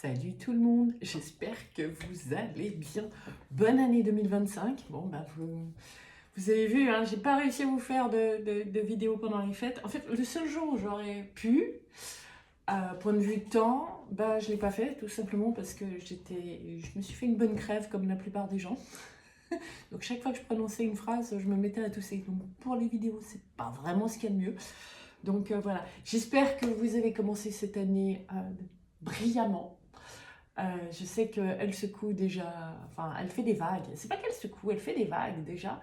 Salut tout le monde, j'espère que vous allez bien. Bonne année 2025. Bon, bah vous avez vu, hein, j'ai pas réussi à vous faire de vidéos pendant les fêtes. En fait, le seul jour où j'aurais pu, point de vue temps, bah je l'ai pas fait, tout simplement parce que je me suis fait une bonne crève comme la plupart des gens. Donc chaque fois que je prononçais une phrase, je me mettais à tousser. Donc pour les vidéos, c'est pas vraiment ce qu'il y a de mieux. Donc voilà, j'espère que vous avez commencé cette année brillamment. Je sais qu'elle secoue déjà, enfin elle fait des vagues, c'est pas qu'elle secoue, elle fait des vagues déjà.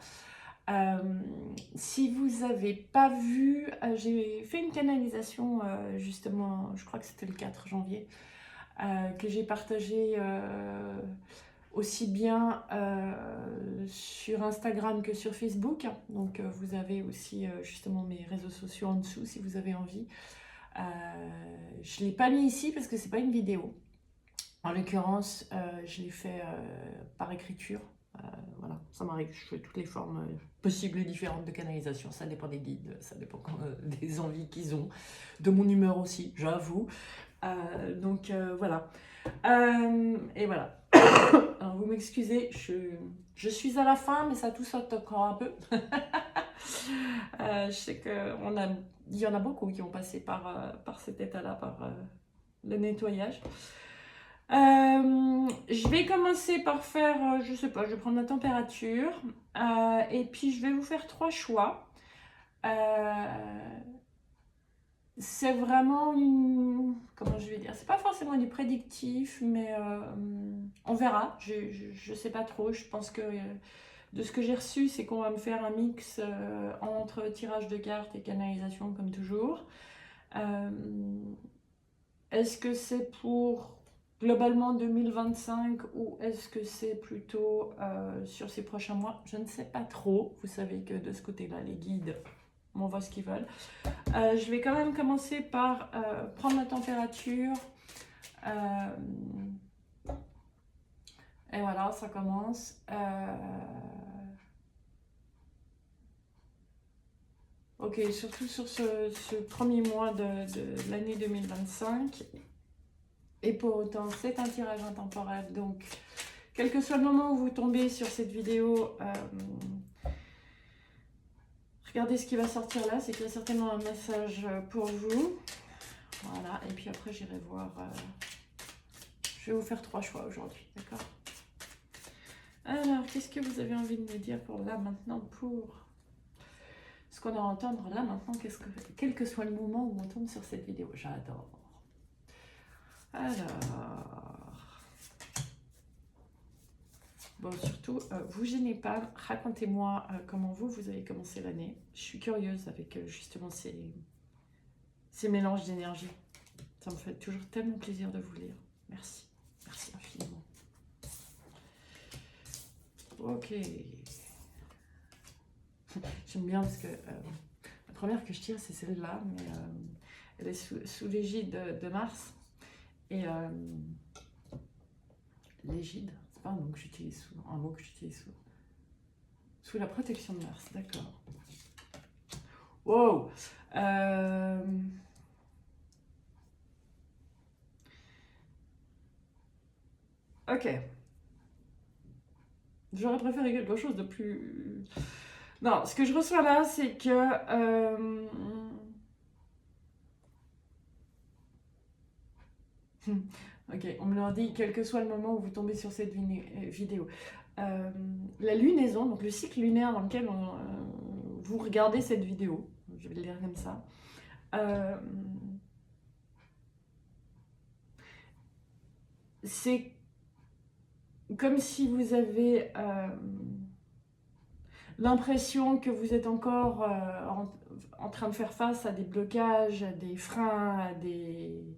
Euh, Si vous n'avez pas vu, j'ai fait une canalisation justement, je crois que c'était le 4 janvier, que j'ai partagé aussi bien sur Instagram que sur Facebook. Donc vous avez aussi justement mes réseaux sociaux en dessous si vous avez envie. Je ne l'ai pas mis ici parce que c'est pas une vidéo. En l'occurrence, je l'ai fait par écriture. Voilà, ça m'arrive, je fais toutes les formes possibles et différentes de canalisation. Ça dépend des guides, ça dépend des envies qu'ils ont, de mon humeur aussi, j'avoue. Donc voilà. Et voilà. Alors vous m'excusez, je suis à la fin, mais ça tout saute encore un peu. Je sais qu'il y en a beaucoup qui ont passé par cet état-là, par le nettoyage. Je vais commencer par faire, je sais pas, je vais prendre la température et puis je vais vous faire 3 choix. C'est vraiment comment je vais dire, c'est pas forcément du prédictif, mais on verra. Je sais pas trop. Je pense que de ce que j'ai reçu, c'est qu'on va me faire un mix entre tirage de cartes et canalisation comme toujours. Est-ce que c'est pour globalement 2025 ou est-ce que c'est plutôt sur ces prochains mois? Je ne sais pas trop. Vous savez que de ce côté-là, les guides m'envoient ce qu'ils veulent. Je vais quand même commencer par prendre la température. Et voilà, ça commence. Ok, surtout sur ce premier mois de l'année 2025. Et pour autant, c'est un tirage intemporel. Donc, quel que soit le moment où vous tombez sur cette vidéo, regardez ce qui va sortir là. C'est qu'il y a certainement un message pour vous. Voilà, et puis après, j'irai voir. Je vais vous faire 3 choix aujourd'hui, d'accord? Alors, qu'est-ce que vous avez envie de me dire pour là, maintenant, pour ce qu'on a à entendre là, maintenant, quel que soit le moment où on tombe sur cette vidéo? J'adore. Alors... Bon, surtout, vous gênez pas, racontez-moi comment vous avez commencé l'année. Je suis curieuse avec justement ces mélanges d'énergie. Ça me fait toujours tellement plaisir de vous lire. Merci, merci infiniment. Ok. J'aime bien parce que la première que je tire, c'est celle-là, mais elle est sous l'égide de Mars. Et l'égide, c'est pas un mot que j'utilise souvent, un mot que j'utilise souvent. Sous la protection de Mars, d'accord. Wow. Ok. J'aurais préféré quelque chose de plus... Non, ce que je reçois là, c'est que... Ok, on me l'a dit, quel que soit le moment où vous tombez sur cette vidéo. La lunaison, donc le cycle lunaire dans lequel vous regardez cette vidéo, je vais le lire comme ça, c'est comme si vous avez l'impression que vous êtes encore en train de faire face à des blocages, à des freins, à des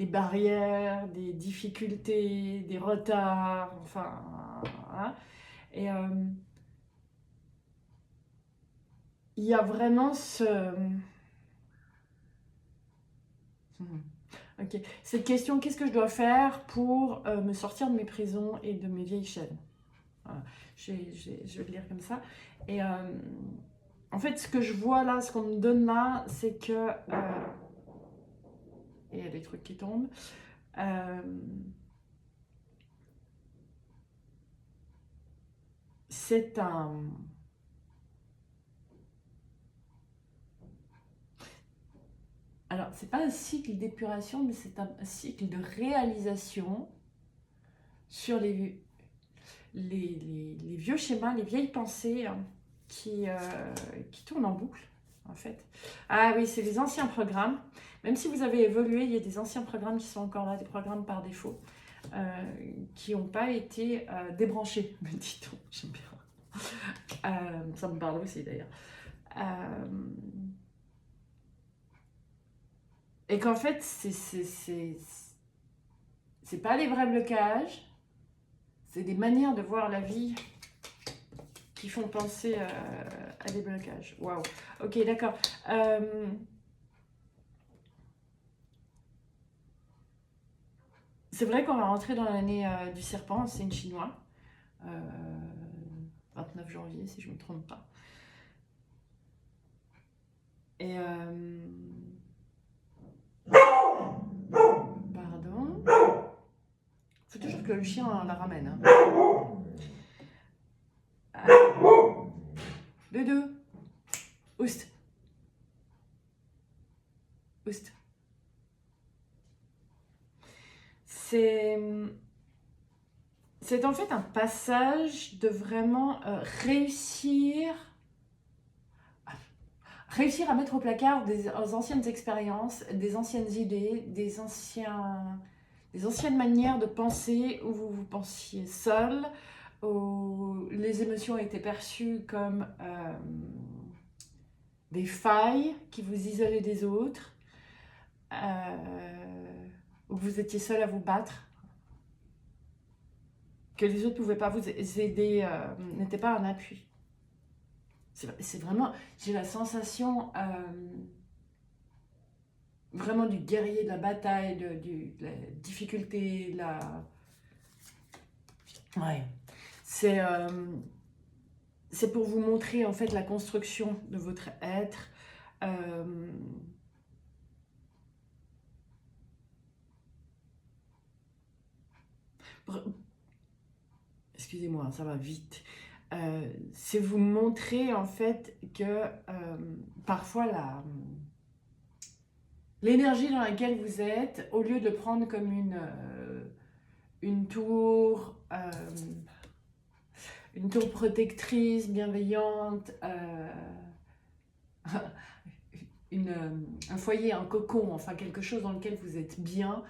barrières, des difficultés, des retards, enfin... Hein. Et il y a vraiment Ok. Cette question, qu'est-ce que je dois faire pour me sortir de mes prisons et de mes vieilles chaînes? Voilà. Je vais le lire comme ça. Et en fait, ce que je vois là, ce qu'on me donne là, c'est que... et il y a des trucs qui tombent. C'est un... Alors, c'est pas un cycle d'épuration, mais c'est un cycle de réalisation sur les vieux schémas, les vieilles pensées qui tournent en boucle, en fait. Ah oui, c'est les anciens programmes. Même si vous avez évolué, il y a des anciens programmes qui sont encore là, des programmes par défaut, qui n'ont pas été débranchés, me dit-on. J'aime bien. Ça me parle aussi, d'ailleurs. Et qu'en fait, c'est pas des vrais blocages, c'est des manières de voir la vie qui font penser à des blocages. Waouh. Ok, d'accord. C'est vrai qu'on va rentrer dans l'année du serpent, c'est une chinois. 29 janvier, si je ne me trompe pas. Et... Pardon. Faut toujours que le chien la ramène. Hein. Deux. Oust. Oust. C'est en fait un passage de vraiment réussir à mettre au placard des anciennes expériences, des anciennes idées, des anciennes manières de penser où vous vous pensiez seul, où les émotions étaient perçues comme des failles qui vous isolaient des autres, où vous étiez seul à vous battre, que les autres ne pouvaient pas vous aider, n'étaient pas un appui. C'est vraiment, j'ai la sensation vraiment du guerrier, de la bataille, de la difficulté, Ouais. C'est pour vous montrer en fait la construction de votre être. Excusez-moi, ça va vite. C'est vous montrer en fait que parfois l'énergie dans laquelle vous êtes, au lieu de le prendre comme une tour protectrice, bienveillante, un foyer, un cocon, enfin quelque chose dans lequel vous êtes bien,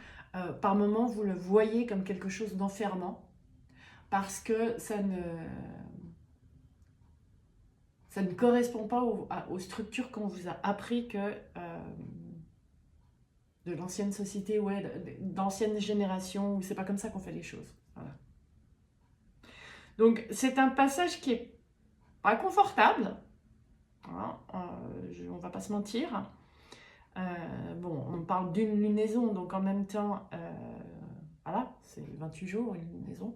par moment vous le voyez comme quelque chose d'enfermant, parce que ça ne correspond pas aux structures qu'on vous a appris que de l'ancienne société, ouais, d'anciennes générations, où c'est pas comme ça qu'on fait les choses. Voilà. Donc c'est un passage qui est pas confortable, hein, on va pas se mentir. Bon, on parle d'une lunaison, donc en même temps, voilà, c'est 28 jours, une lunaison.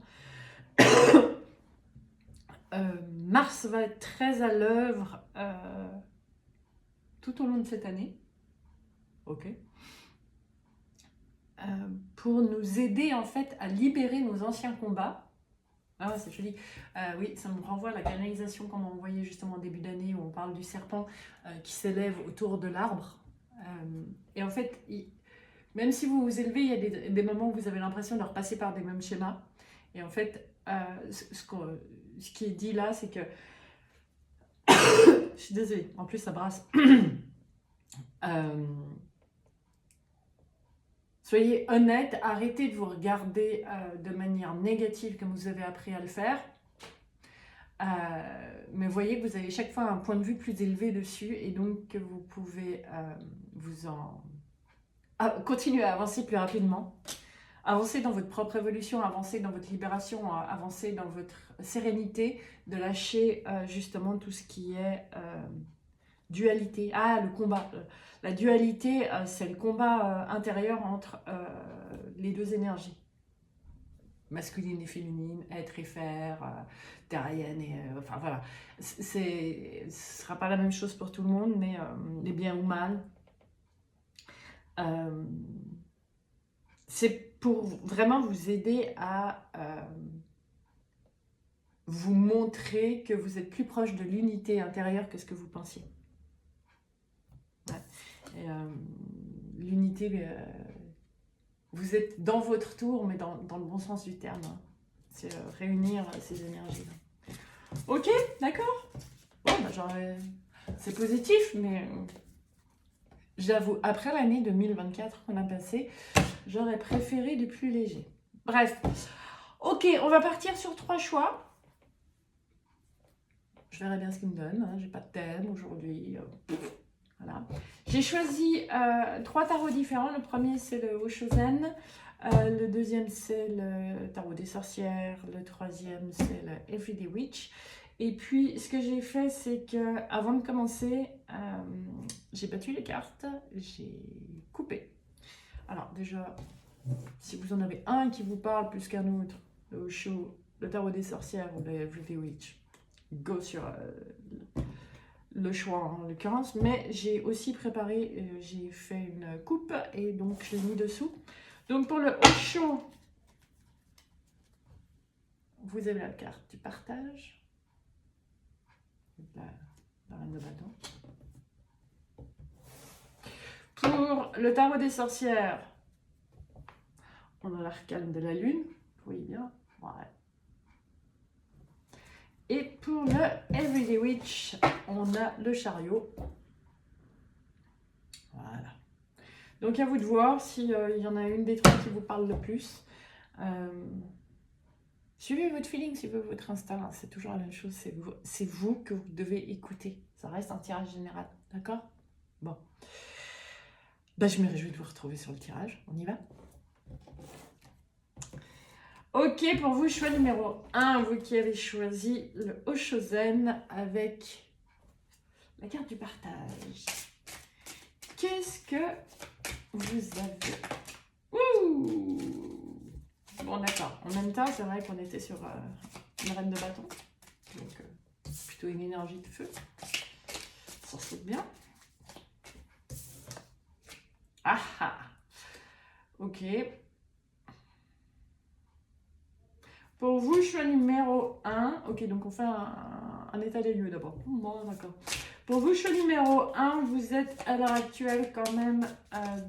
Mars va être très à l'œuvre tout au long de cette année. Ok. Pour nous aider en fait à libérer nos anciens combats. Ah, c'est joli. Oui, ça me renvoie à la canalisation qu'on m'a envoyée justement au début d'année où on parle du serpent qui s'élève autour de l'arbre. Et en fait, même si vous vous élevez, il y a des moments où vous avez l'impression de repasser par des mêmes schémas. Et en fait, ce qui est dit là, c'est que... Je suis désolée, en plus ça brasse. Soyez honnête, arrêtez de vous regarder de manière négative comme vous avez appris à le faire. Mais voyez que vous avez chaque fois un point de vue plus élevé dessus et donc que vous pouvez continuer à avancer plus rapidement. Avancer dans votre propre évolution, avancer dans votre libération, avancer dans votre sérénité, de lâcher justement tout ce qui est dualité. Ah, le combat. La dualité, c'est le combat intérieur entre les deux énergies. Masculine et féminine, être et faire, terrienne et... enfin voilà. Ce ne sera pas la même chose pour tout le monde, mais les biens ou mal. C'est pour vraiment vous aider à vous montrer que vous êtes plus proche de l'unité intérieure que ce que vous pensiez. Ouais. L'unité, vous êtes dans votre tour, mais dans le bon sens du terme. Hein. C'est réunir ces énergies-là. Ok, d'accord. Bon, bah, c'est positif, mais j'avoue, après l'année 2024 qu'on a passée, j'aurais préféré du plus léger. Bref. Ok, on va partir sur 3 choix. Je verrai bien ce qu'il me donne. Hein. J'ai pas de thème aujourd'hui. Voilà. J'ai choisi 3 tarots différents. Le premier, c'est le Oshozen. Le deuxième, c'est le tarot des sorcières. Le troisième, c'est le Everyday Witch. Et puis, ce que j'ai fait, c'est que avant de commencer, j'ai battu les cartes. J'ai coupé. Alors, déjà, si vous en avez un qui vous parle plus qu'un autre, le Osho, le tarot des sorcières ou le Everyday Witch, go sur le choix en l'occurrence, mais j'ai aussi préparé, j'ai fait une coupe et donc je l'ai mis dessous. Donc pour le Osho, vous avez la carte du partage, la reine de bâton. Pour le tarot des sorcières, on a l'arcane de la lune, vous voyez bien, ouais. Et pour le Everyday Witch, on a le chariot. Voilà. Donc à vous de voir s'il y en a une des 3 qui vous parle le plus. Suivez votre feeling, suivez votre instinct. Hein. C'est toujours la même chose. C'est vous que vous devez écouter. Ça reste un tirage général. D'accord? Bon. Ben, je me réjouis de vous retrouver sur le tirage. On y va? Ok, pour vous, choix numéro 1, vous qui avez choisi le Oshozen avec la carte du partage. Qu'est-ce que vous avez? Ouh! Bon, d'accord. En même temps, c'est vrai qu'on était sur une reine de bâton. Donc, plutôt une énergie de feu. Ça saute bien. Ah ah! Ok. Pour vous, choix numéro 1. Ok, donc on fait un état des lieux d'abord. Bon, d'accord. Pour vous, choix numéro 1, vous êtes à l'heure actuelle quand même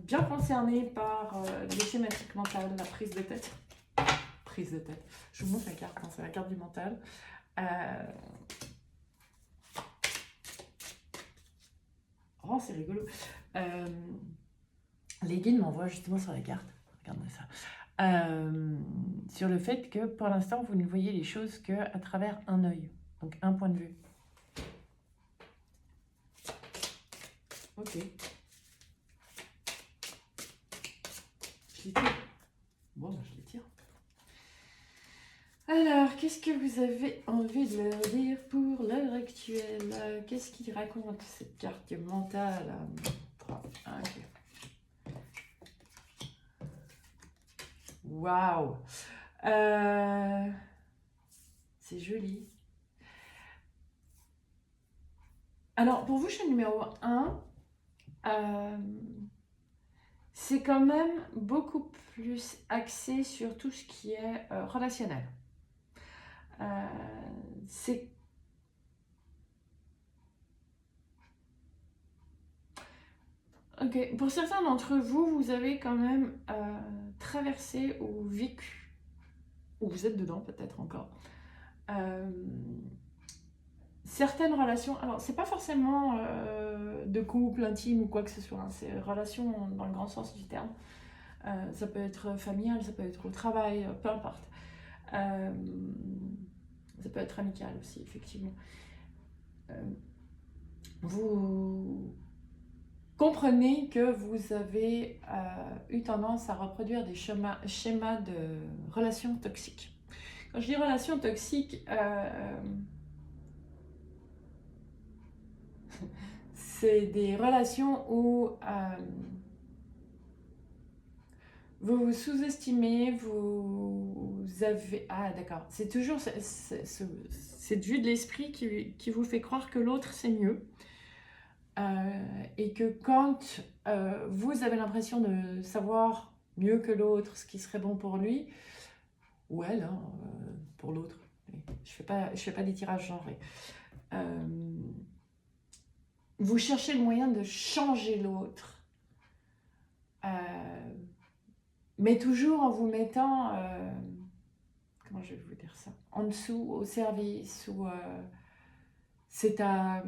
bien concerné par les schématiques mentales, la prise de tête. Prise de tête. Je vous montre la carte, hein, c'est la carte du mental. Oh, c'est rigolo. Les guides m'envoient justement sur la carte. Regardez ça. Sur le fait que pour l'instant vous ne voyez les choses qu'à travers un œil, donc un point de vue. Ok. Je les tire. Bon, je les tire. Alors, qu'est-ce que vous avez envie de leur dire pour l'heure actuelle? Qu'est-ce qu'il raconte cette carte mentale? 3, 1, ok. Waouh! C'est joli. Alors, pour vous, choix numéro 1, c'est quand même beaucoup plus axé sur tout ce qui est relationnel. C'est... Ok, pour certains d'entre vous, vous avez quand même traversé ou vécu, ou vous êtes dedans peut-être encore, certaines relations. Alors, c'est pas forcément de couple, intime ou quoi que ce soit, hein, c'est relations dans le grand sens du terme. Ça peut être familial, ça peut être au travail, peu importe. Ça peut être amical aussi, effectivement. Vous comprenez que vous avez eu tendance à reproduire des schémas de relations toxiques. Quand je dis relations toxiques, c'est des relations où vous vous sous-estimez, vous avez... Ah d'accord, c'est toujours cette vue de l'esprit qui vous fait croire que l'autre c'est mieux. Et que quand vous avez l'impression de savoir mieux que l'autre, ce qui serait bon pour lui, ou elle, hein, pour l'autre. Je fais pas des tirages genrés. Vous cherchez le moyen de changer l'autre, mais toujours en vous mettant, comment je vais vous dire ça, en dessous, au service, ou c'est à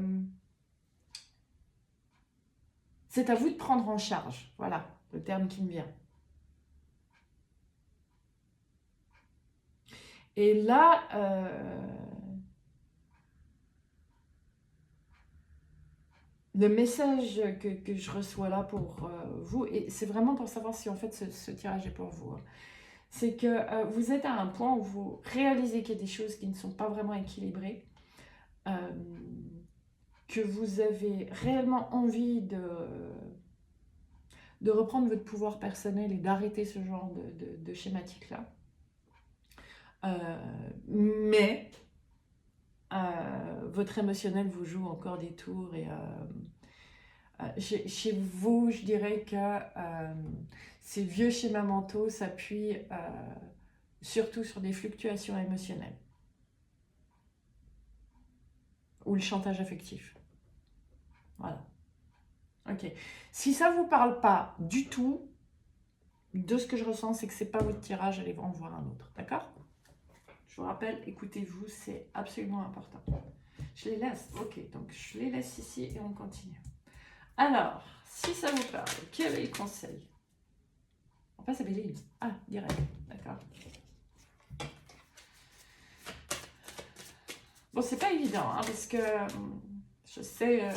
vous de prendre en charge, voilà le terme qui me vient. Et là, le message que je reçois là pour vous, et c'est vraiment pour savoir si en fait ce tirage est pour vous, hein, c'est que vous êtes à un point où vous réalisez qu'il y a des choses qui ne sont pas vraiment équilibrées, que vous avez réellement envie de reprendre votre pouvoir personnel et d'arrêter ce genre de schématique-là. Mais votre émotionnel vous joue encore des tours et chez vous, je dirais que ces vieux schémas mentaux s'appuient surtout sur des fluctuations émotionnelles ou le chantage affectif. Voilà. Ok. Si ça ne vous parle pas du tout, de ce que je ressens, c'est que ce n'est pas votre tirage, allez en voir un autre. D'accord? Je vous rappelle, écoutez-vous, c'est absolument important. Je les laisse. Ok, donc je les laisse ici et on continue. Alors, si ça vous parle, quel est le conseil? Enfin, c'est Béline. Ah, direct. D'accord. Bon, c'est pas évident, hein, parce que je sais...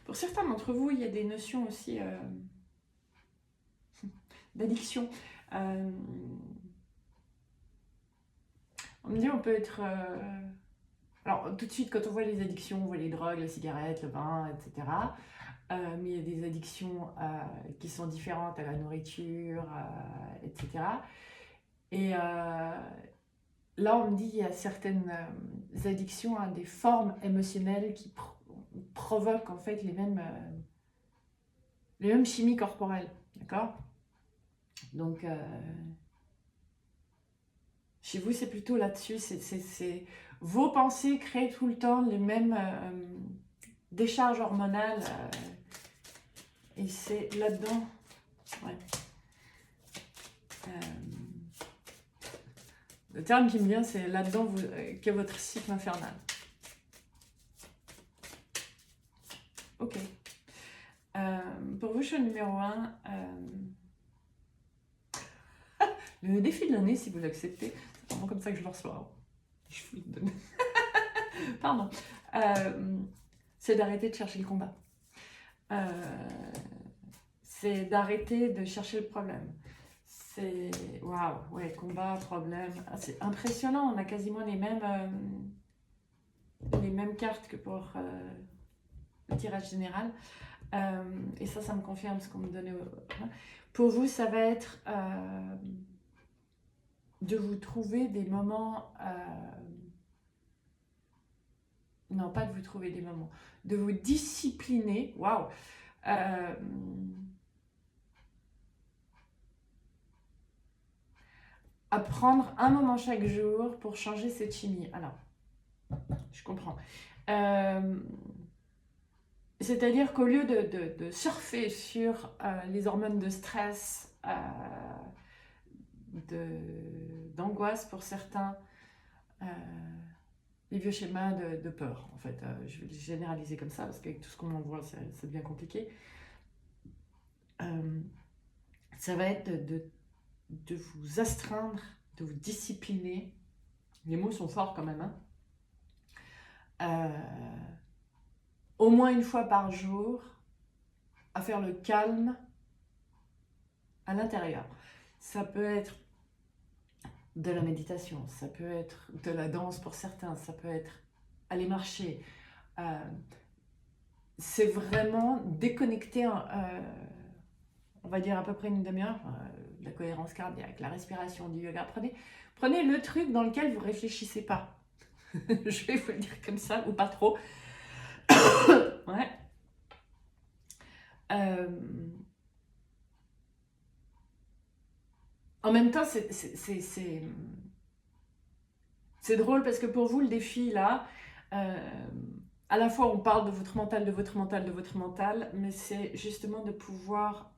pour certains d'entre vous, il y a des notions aussi d'addiction. On me dit on peut être... alors, tout de suite, quand on voit les addictions, on voit les drogues, la cigarette, le vin, etc. Mais il y a des addictions qui sont différentes à la nourriture, etc. Et là, on me dit qu'il y a certaines addictions à des formes émotionnelles qui provoquent en fait les mêmes chimies corporelles. D'accord? Donc, chez vous, c'est plutôt là-dessus. C'est vos pensées créent tout le temps les mêmes décharges hormonales. Et c'est là-dedans. Ouais. Le terme qui me vient, c'est là-dedans qu'est votre cycle infernal. Ok. Pour vous, choix numéro 1, le défi de l'année, si vous l'acceptez, c'est vraiment comme ça que je le reçois. Je vous le donne. Pardon. C'est d'arrêter de chercher le combat. C'est d'arrêter de chercher le problème. C'est... Waouh, ouais, combat, problème. Ah, c'est impressionnant, on a quasiment les mêmes cartes que pour le tirage général. Et ça me confirme ce qu'on me donnait. Pour vous, ça va être de vous trouver des moments... non, pas de vous trouver des moments. De vous discipliner. Waouh. À prendre un moment chaque jour pour changer cette chimie. Alors, je comprends. C'est-à-dire qu'au lieu de surfer sur les hormones de stress, d'angoisse pour certains, les vieux schémas de peur, en fait. Je vais les généraliser comme ça, parce qu'avec tout ce qu'on en voit, ça devient compliqué. Ça va être de vous astreindre, de vous discipliner. Les mots sont forts quand même, hein. Au moins une fois par jour, à faire le calme à l'intérieur. Ça peut être de la méditation, ça peut être de la danse pour certains, ça peut être aller marcher. C'est vraiment déconnecter, on va dire à peu près une demi-heure, la cohérence cardiaque, la respiration, du yoga. Prenez le truc dans lequel vous ne réfléchissez pas. Je vais vous le dire comme ça, ou pas trop. Ouais. En même temps, c'est drôle parce que pour vous, le défi là, à la fois on parle de votre mental, de votre mental, de votre mental, mais c'est justement de pouvoir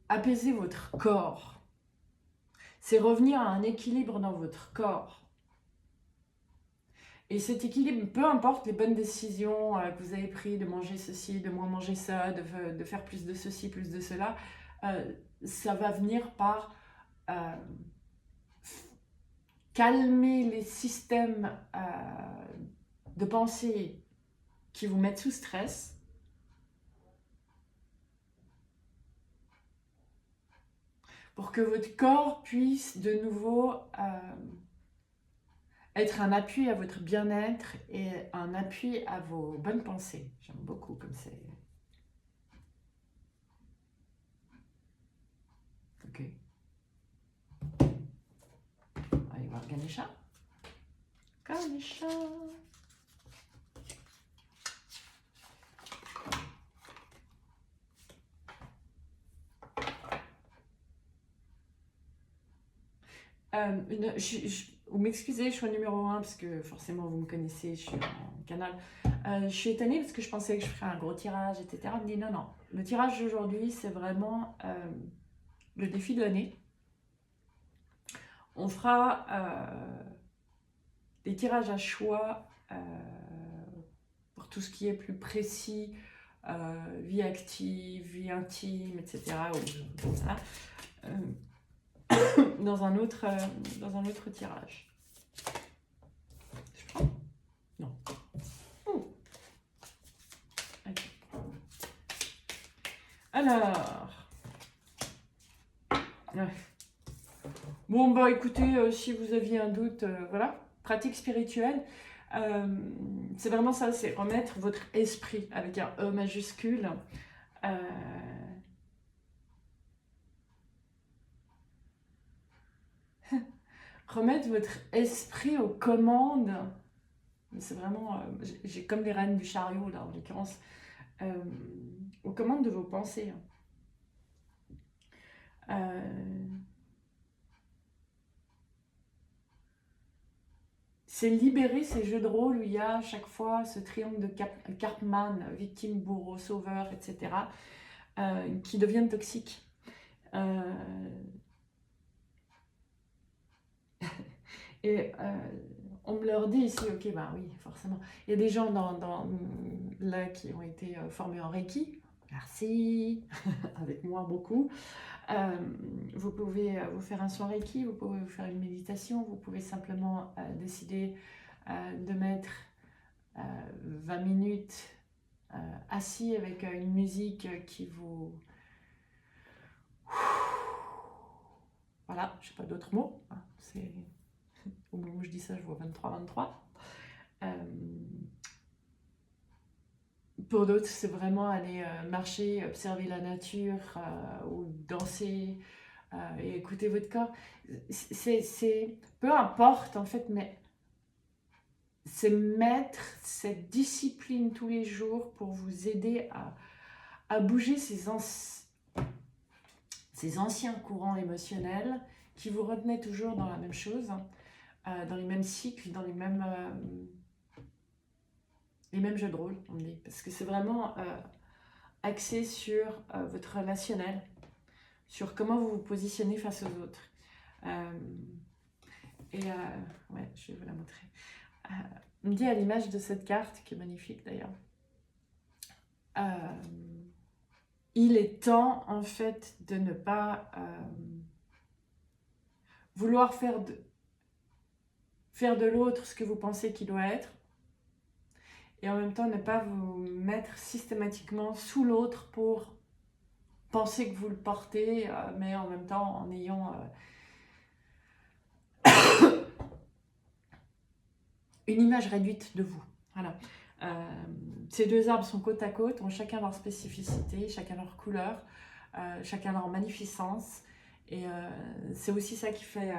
apaiser votre corps. C'est revenir à un équilibre dans votre corps. Et cet équilibre, peu importe les bonnes décisions que vous avez prises, de manger ceci, de moins manger ça, de faire plus de ceci, plus de cela, ça va venir par calmer les systèmes de pensée qui vous mettent sous stress, pour que votre corps puisse de nouveau être un appui à votre bien-être et un appui à vos bonnes pensées. J'aime beaucoup comme c'est. Ok. Allez voir Ganesha. Ganesha. Vous m'excusez, je suis au numéro 1 parce que forcément vous me connaissez, je suis en canal. Je suis étonnée parce que je pensais que je ferais un gros tirage, etc. Elle me dit non, non. Le tirage d'aujourd'hui, c'est vraiment le défi de l'année. On fera des tirages à choix pour tout ce qui est plus précis, vie active, vie intime, etc. Voilà. Dans un autre tirage. Je prends? Non. Okay. Alors. Ouais. Bon, bah écoutez, si vous aviez un doute, voilà, pratique spirituelle, c'est vraiment ça, c'est remettre votre esprit avec un E majuscule. Remettre votre esprit aux commandes. C'est vraiment, j'ai comme les rênes du chariot, là, en l'occurrence, aux commandes de vos pensées. C'est libérer ces jeux de rôle où il y a à chaque fois ce triangle de Karpman, victime, bourreau, sauveur, etc., qui deviennent toxiques. Et on me leur dit ici, ok, bah oui, forcément. Il y a des gens là qui ont été formés en Reiki. Merci, avec moi beaucoup. Vous pouvez vous faire un soin Reiki, vous pouvez vous faire une méditation, vous pouvez simplement décider de mettre 20 minutes assis avec une musique qui vous... Voilà, je n'ai pas d'autres mots. C'est... Au moment où je dis ça, je vois 23-23. Pour d'autres, c'est vraiment aller marcher, observer la nature ou danser et écouter votre corps. C'est peu importe en fait, mais c'est mettre cette discipline tous les jours pour vous aider à bouger ces anciens courants émotionnels qui vous retenaient toujours dans la même chose, dans les mêmes cycles, dans les mêmes jeux de rôle, on dit, parce que c'est vraiment axé sur votre relationnel, sur comment vous vous positionnez face aux autres. Ouais, je vais vous la montrer. On me dit à l'image de cette carte, qui est magnifique d'ailleurs, il est temps en fait de ne pas vouloir faire de l'autre ce que vous pensez qu'il doit être, et en même temps ne pas vous mettre systématiquement sous l'autre pour penser que vous le portez, mais en même temps en ayant une image réduite de vous. Voilà. Ces deux arbres sont côte à côte, ont chacun leur spécificité, chacun leur couleur, chacun leur magnificence. Et c'est aussi ça qui fait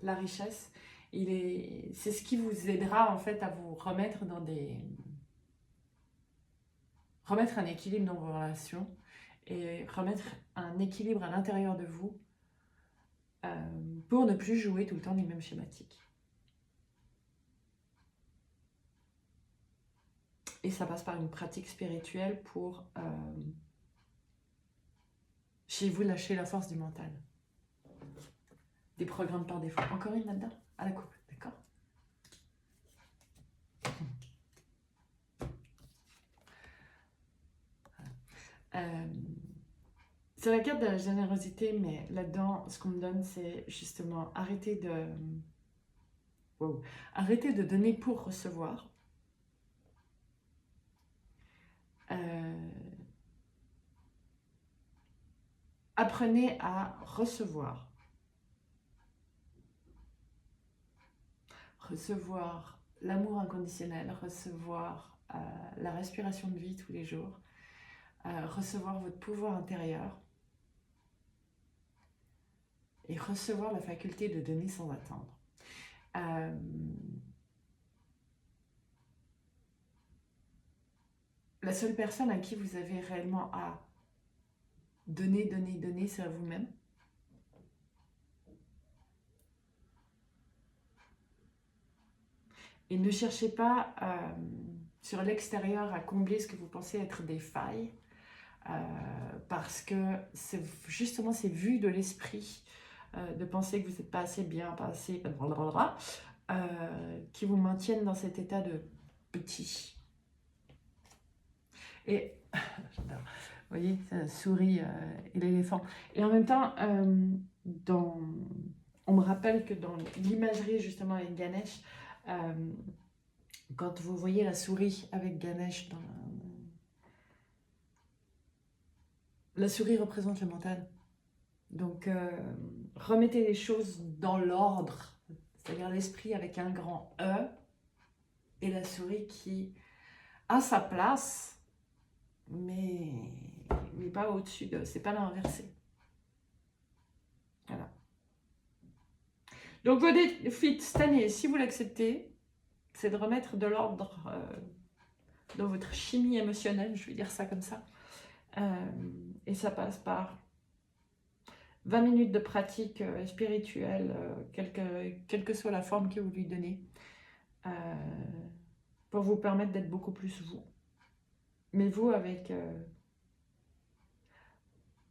la richesse. C'est ce qui vous aidera en fait à vous remettre dans des remettre un équilibre dans vos relations et remettre un équilibre à l'intérieur de vous pour ne plus jouer tout le temps les mêmes schématiques. Et ça passe par une pratique spirituelle pour, chez vous, lâcher la force du mental. Des programmes par défaut. Encore une là-dedans, à la coupe, d'accord? C'est la carte de la générosité, mais là-dedans, ce qu'on me donne, c'est justement arrêter de donner pour recevoir. Apprenez à recevoir. Recevoir l'amour inconditionnel, recevoir la respiration de vie tous les jours, recevoir votre pouvoir intérieur et recevoir la faculté de donner sans attendre. La seule personne à qui vous avez réellement à donner, c'est à vous-même. Et ne cherchez pas sur l'extérieur à combler ce que vous pensez être des failles, parce que c'est justement ces vues de l'esprit de penser que vous n'êtes pas assez bien, pas assez, blablabla, qui vous maintiennent dans cet état de petit. Et j'adore. Vous voyez, la souris et l'éléphant. Et en même temps, on me rappelle que dans l'imagerie justement avec Ganesh, quand vous voyez la souris avec Ganesh, la souris représente le mental. Donc, remettez les choses dans l'ordre, c'est-à-dire l'esprit avec un grand E, et la souris qui a sa place, mais pas au-dessus de, c'est pas l'inversé. Voilà. Donc, vos défis cette année, si vous l'acceptez, c'est de remettre de l'ordre dans votre chimie émotionnelle, je vais dire ça comme ça. Et ça passe par 20 minutes de pratique spirituelle, quelle que soit la forme que vous lui donnez, pour vous permettre d'être beaucoup plus vous. Mais vous avec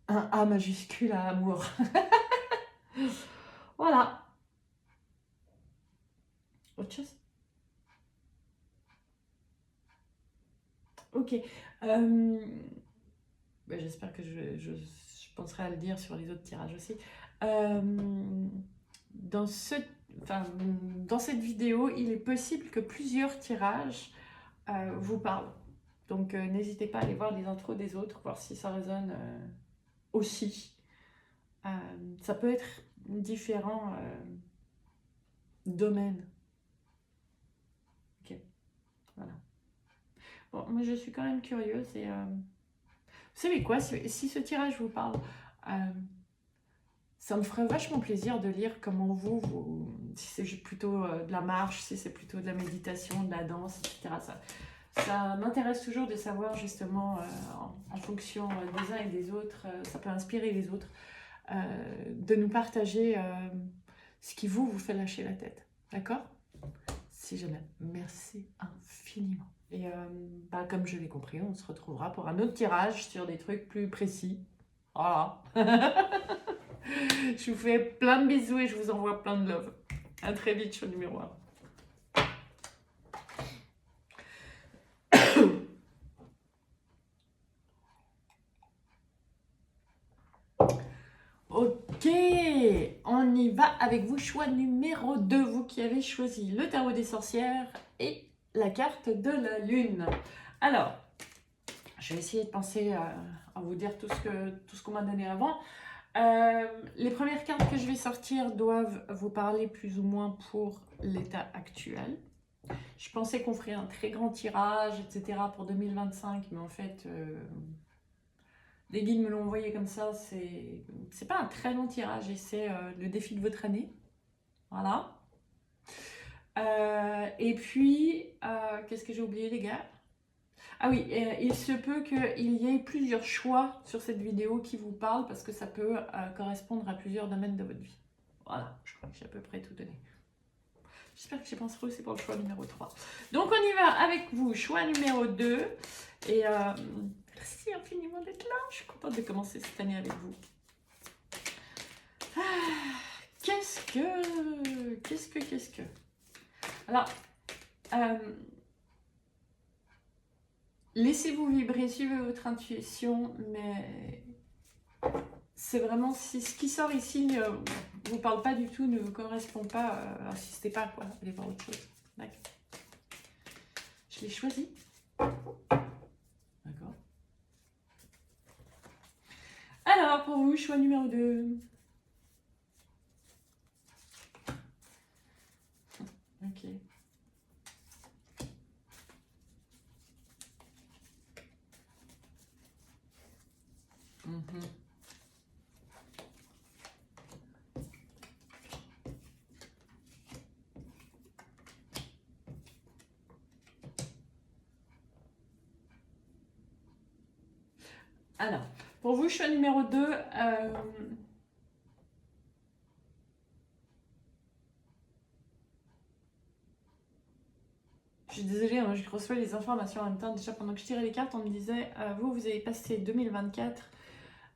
un A majuscule à amour. Voilà. Autre chose? Ok. J'espère que je penserai à le dire sur les autres tirages aussi. Dans cette vidéo, il est possible que plusieurs tirages vous parlent. Donc, n'hésitez pas à aller voir les intros des autres, voir si ça résonne aussi. Ça peut être différents domaines. Ok, voilà. Bon, moi, je suis quand même curieuse et... vous savez quoi, si ce tirage vous parle, ça me ferait vachement plaisir de lire comment si c'est plutôt de la marche, si c'est plutôt de la méditation, de la danse, etc. Ça m'intéresse toujours de savoir justement en fonction des uns et des autres, ça peut inspirer les autres, de nous partager ce qui vous fait lâcher la tête. D'accord? Si jamais. Merci infiniment. Et comme je l'ai compris, on se retrouvera pour un autre tirage sur des trucs plus précis. Voilà. Je vous fais plein de bisous et je vous envoie plein de love. À très vite sur le numéro 1. Ok, on y va avec vous. Choix numéro 2, vous qui avez choisi le tarot des sorcières et la carte de la lune. Alors, je vais essayer de penser à vous dire tout ce qu'on m'a donné avant. Les premières cartes que je vais sortir doivent vous parler plus ou moins pour l'état actuel. Je pensais qu'on ferait un très grand tirage, etc. pour 2025, mais en fait, les guides me l'ont envoyé comme ça. C'est pas un très long tirage et c'est le défi de votre année. Voilà. Et puis, qu'est-ce que j'ai oublié, les gars? Ah oui, il se peut qu'il y ait plusieurs choix sur cette vidéo qui vous parlent parce que ça peut correspondre à plusieurs domaines de votre vie. Voilà, je crois que j'ai à peu près tout donné. J'espère que j'ai pensé aussi pour le choix numéro 3. Donc on y va avec vous, choix numéro 2. Et merci infiniment d'être là. Je suis contente de commencer cette année avec vous. Qu'est-ce que... Alors, laissez-vous vibrer, suivez votre intuition, mais c'est vraiment, si ce qui sort ici ne vous parle pas du tout, ne vous correspond pas, insistez pas, quoi, allez voir autre chose. D'accord. Je l'ai choisi. D'accord. Alors, pour vous, choix numéro 2. Ok. Alors, pour vous, choix numéro 2, je suis désolée, hein, je reçois les informations en même temps. Déjà, pendant que je tirais les cartes, on me disait, vous avez passé 2024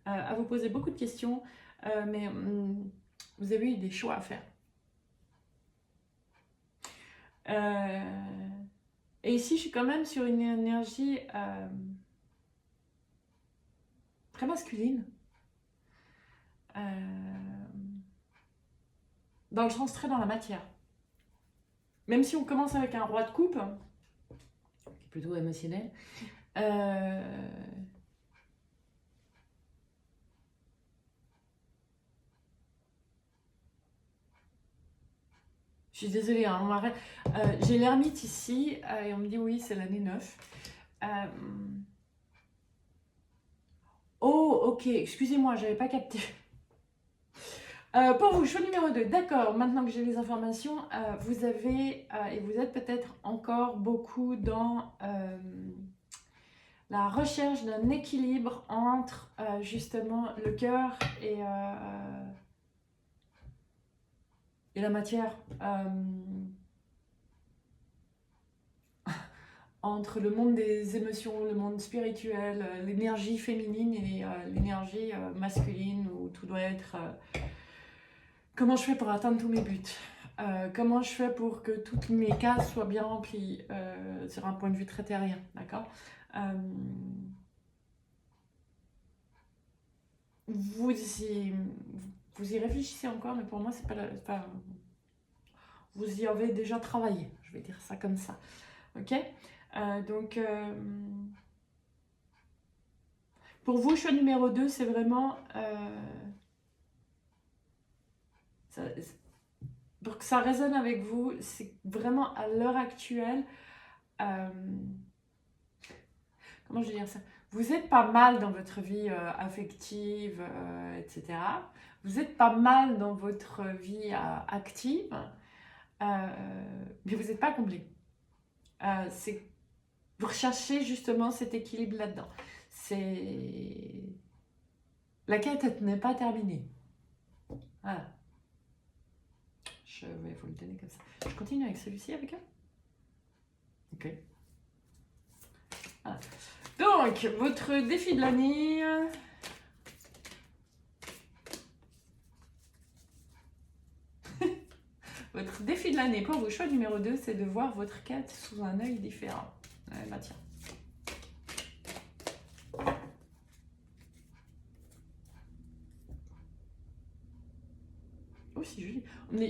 à vous poser beaucoup de questions, mais vous avez eu des choix à faire. Et ici, je suis quand même sur une énergie très masculine. Dans le sens très dans la matière. Même si on commence avec un roi de coupe, qui est plutôt émotionnel, je suis désolée, hein, j'ai l'ermite ici, et on me dit oui, c'est l'année 9. Oh, ok, excusez-moi, j'avais pas capté. Pour vous, choix numéro 2, d'accord, maintenant que j'ai les informations, vous avez, et vous êtes peut-être encore beaucoup dans la recherche d'un équilibre entre justement le cœur et la matière. Entre le monde des émotions, le monde spirituel, l'énergie féminine et l'énergie masculine, où tout doit être comment je fais pour atteindre tous mes buts, comment je fais pour que toutes mes cases soient bien remplies sur un point de vue très terrien, d'accord. Vous y réfléchissez encore, mais pour moi c'est pas vous y avez déjà travaillé, je vais dire ça comme ça, ok. Donc, pour vous, choix numéro 2, c'est vraiment... pour que ça résonne avec vous, c'est vraiment à l'heure actuelle... comment je vais dire ça? Vous êtes pas mal dans votre vie affective, etc. Vous êtes pas mal dans votre vie active, mais vous n'êtes pas comblé. Vous recherchez justement cet équilibre là-dedans. La quête n'est pas terminée. Voilà. Je vais vous le donner comme ça. Je continue avec celui-ci avec eux. Ok. Voilà. Donc, votre défi de l'année. Votre défi de l'année pour vos choix numéro 2, c'est de voir votre quête sous un œil différent. Bah tiens. Oh, c'est joli.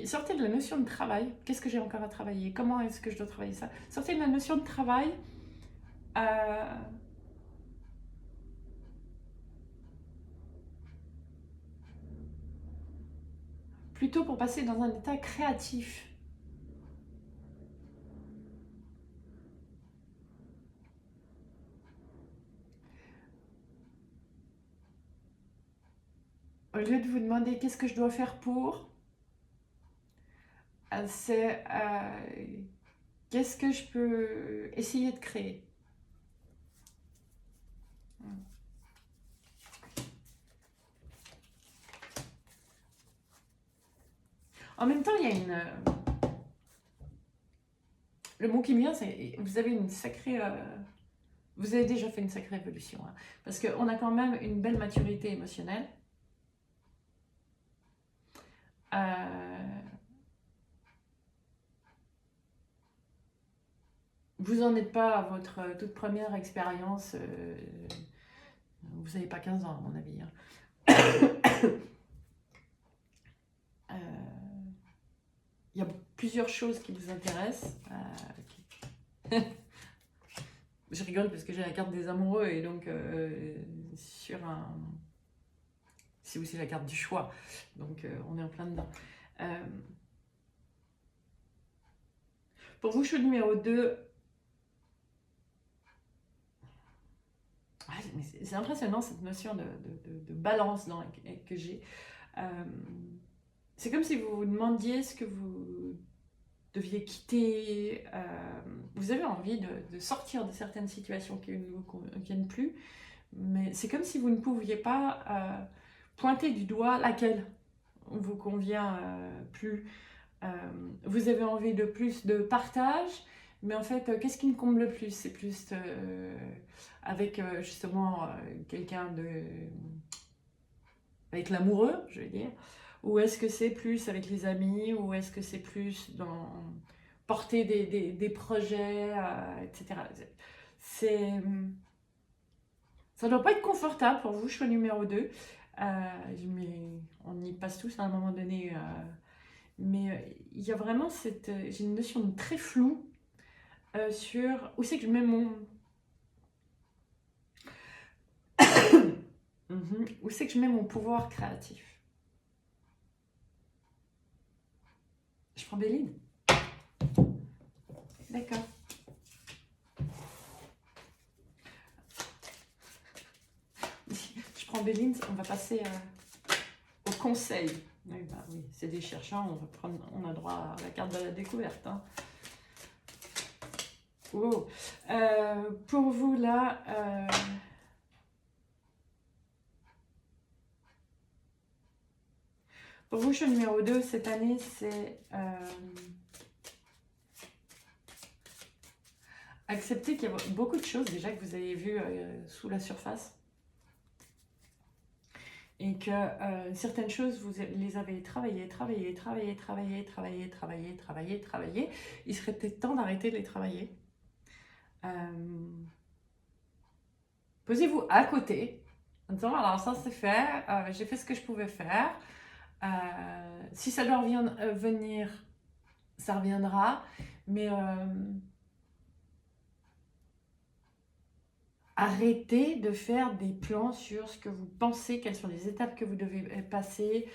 Sortez de la notion de travail. Qu'est-ce que j'ai encore à travailler? Comment est-ce que je dois travailler ça? Sortez de la notion de travail. Plutôt pour passer dans un état créatif. Au lieu de vous demander qu'est-ce que je dois faire pour, c'est qu'est-ce que je peux essayer de créer. En même temps, il y a une... le mot qui me vient, c'est... Vous avez une sacrée... vous avez déjà fait une sacrée évolution. Hein, parce qu'on a quand même une belle maturité émotionnelle. Vous n'en êtes pas à votre toute première expérience. Vous n'avez pas 15 ans, à mon avis. Hein. Il y a plusieurs choses qui vous intéressent. Je rigole parce que j'ai la carte des amoureux et donc sur un... C'est aussi la carte du choix. Donc on est en plein dedans. Pour vous, choix numéro 2. C'est impressionnant cette notion de balance que j'ai. C'est comme si vous vous demandiez ce que vous deviez quitter. Vous avez envie de sortir de certaines situations qui ne vous conviennent plus. Mais c'est comme si vous ne pouviez pas pointer du doigt laquelle ne vous convient plus. Vous avez envie de plus de partage. Mais en fait, qu'est-ce qui me comble le plus? C'est plus avec justement quelqu'un de... avec l'amoureux, je vais dire. Ou est-ce que c'est plus avec les amis? Ou est-ce que c'est plus dans porter des projets, etc. Ça ne doit pas être confortable pour vous, choix numéro 2. Mais on y passe tous à un moment donné. Mais il y a vraiment j'ai une notion très floue sur où c'est que je mets mon... où c'est que je mets mon pouvoir créatif. Je prends Béline. D'accord. Je prends Béline, on va passer au conseil. Oui, bah oui, c'est des chercheurs, on a droit à la carte de la découverte. Hein. Oh. Pour vous, là... Pour vous, choix numéro 2, cette année, c'est accepter qu'il y a beaucoup de choses déjà que vous avez vues sous la surface. Et que certaines choses, vous les avez travaillées. Il serait peut-être temps d'arrêter de les travailler. Posez-vous à côté, en disant, alors ça c'est fait, j'ai fait ce que je pouvais faire. Si ça doit venir, ça reviendra. Mais arrêtez de faire des plans sur ce que vous pensez, quelles sont les étapes que vous devez passer.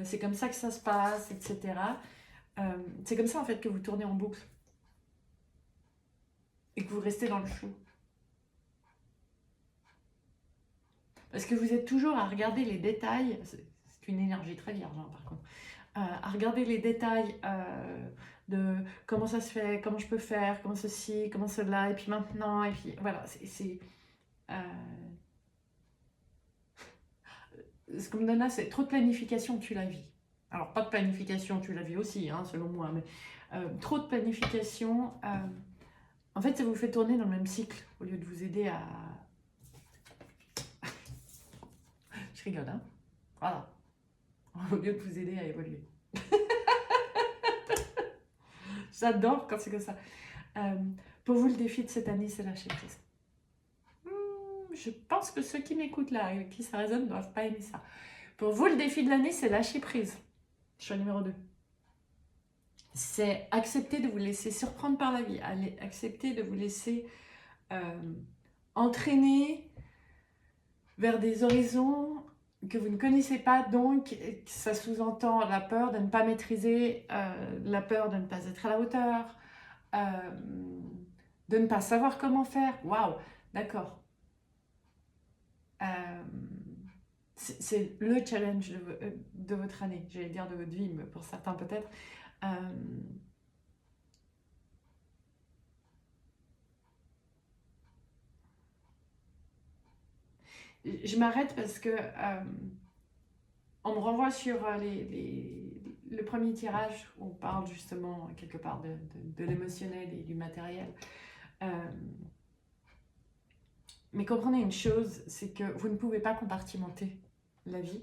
C'est comme ça que ça se passe, etc. C'est comme ça en fait que vous tournez en boucle. Et que vous restez dans le flou. Parce que vous êtes toujours à regarder les détails. C'est une énergie très vierge, hein, par contre. À regarder les détails de comment ça se fait, comment je peux faire, comment ceci, comment cela, et puis maintenant, et puis voilà. Ce que me donne là, c'est trop de planification, tu la vis. Alors, pas de planification, tu la vis aussi, hein, selon moi, mais trop de planification, en fait, ça vous fait tourner dans le même cycle, au lieu de vous aider à... Je rigole, hein. Voilà. Au lieu de vous aider à évoluer. J'adore quand c'est comme ça. Pour vous, le défi de cette année, c'est lâcher prise. Je pense que ceux qui m'écoutent là, avec qui ça résonne, ne doivent pas aimer ça. Pour vous, le défi de l'année, c'est lâcher prise. Choix numéro 2. C'est accepter de vous laisser surprendre par la vie. Accepter de vous laisser entraîner vers des horizons que vous ne connaissez pas. Donc, ça sous-entend la peur de ne pas maîtriser, la peur de ne pas être à la hauteur, de ne pas savoir comment faire. Waouh, d'accord. C'est le challenge de votre année, j'allais dire de votre vie, mais pour certains peut-être. Je m'arrête parce que on me renvoie sur le premier tirage, on parle justement quelque part de l'émotionnel et du matériel. Mais comprenez une chose, c'est que vous ne pouvez pas compartimenter la vie.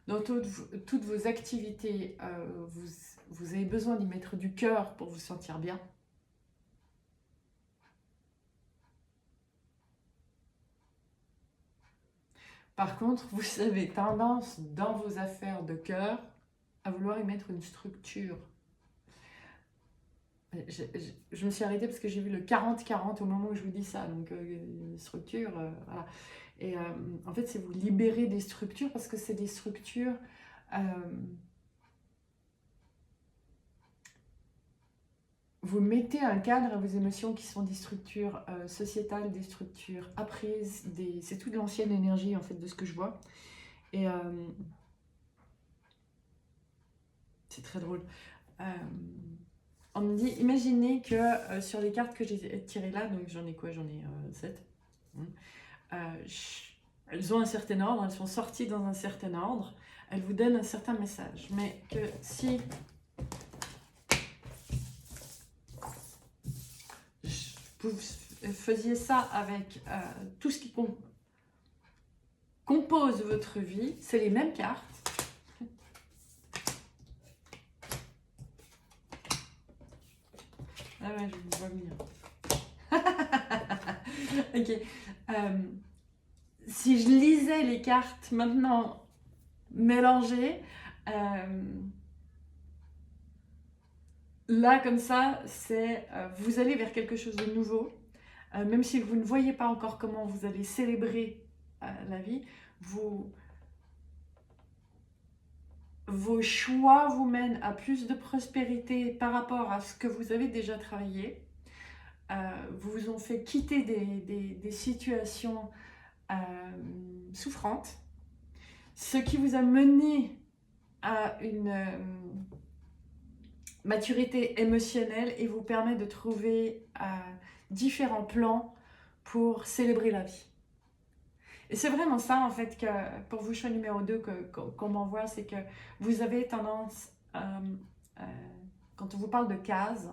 Dans toutes vos activités, vous avez besoin d'y mettre du cœur pour vous sentir bien. Par contre, vous avez tendance dans vos affaires de cœur à vouloir y mettre une structure. Je me suis arrêtée parce que j'ai vu le 40-40 au moment où je vous dis ça, donc structure, voilà. Et en fait, c'est vous libérer des structures parce que c'est des structures... vous mettez un cadre à vos émotions qui sont des structures sociétales, des structures apprises, c'est toute l'ancienne énergie en fait de ce que je vois. Et c'est très drôle. On me dit, imaginez que sur les cartes que j'ai tirées là, donc j'en ai quoi? J'en ai 7. Elles ont un certain ordre, elles sont sorties dans un certain ordre, elles vous donnent un certain message. Mais que si vous faisiez ça avec tout ce qui compose votre vie, c'est les mêmes cartes. Ah ouais, je vous vois venir. Ok. Si je lisais les cartes maintenant mélangées, là comme ça, c'est vous allez vers quelque chose de nouveau. Même si vous ne voyez pas encore comment vous allez célébrer la vie, vos choix vous mènent à plus de prospérité par rapport à ce que vous avez déjà travaillé. Vous vous ont fait quitter des situations souffrantes, ce qui vous a mené à une maturité émotionnelle et vous permet de trouver différents plans pour célébrer la vie. Et c'est vraiment ça en fait que pour vous choix numéro 2 qu'on m'envoie, c'est que vous avez tendance, quand on vous parle de cases,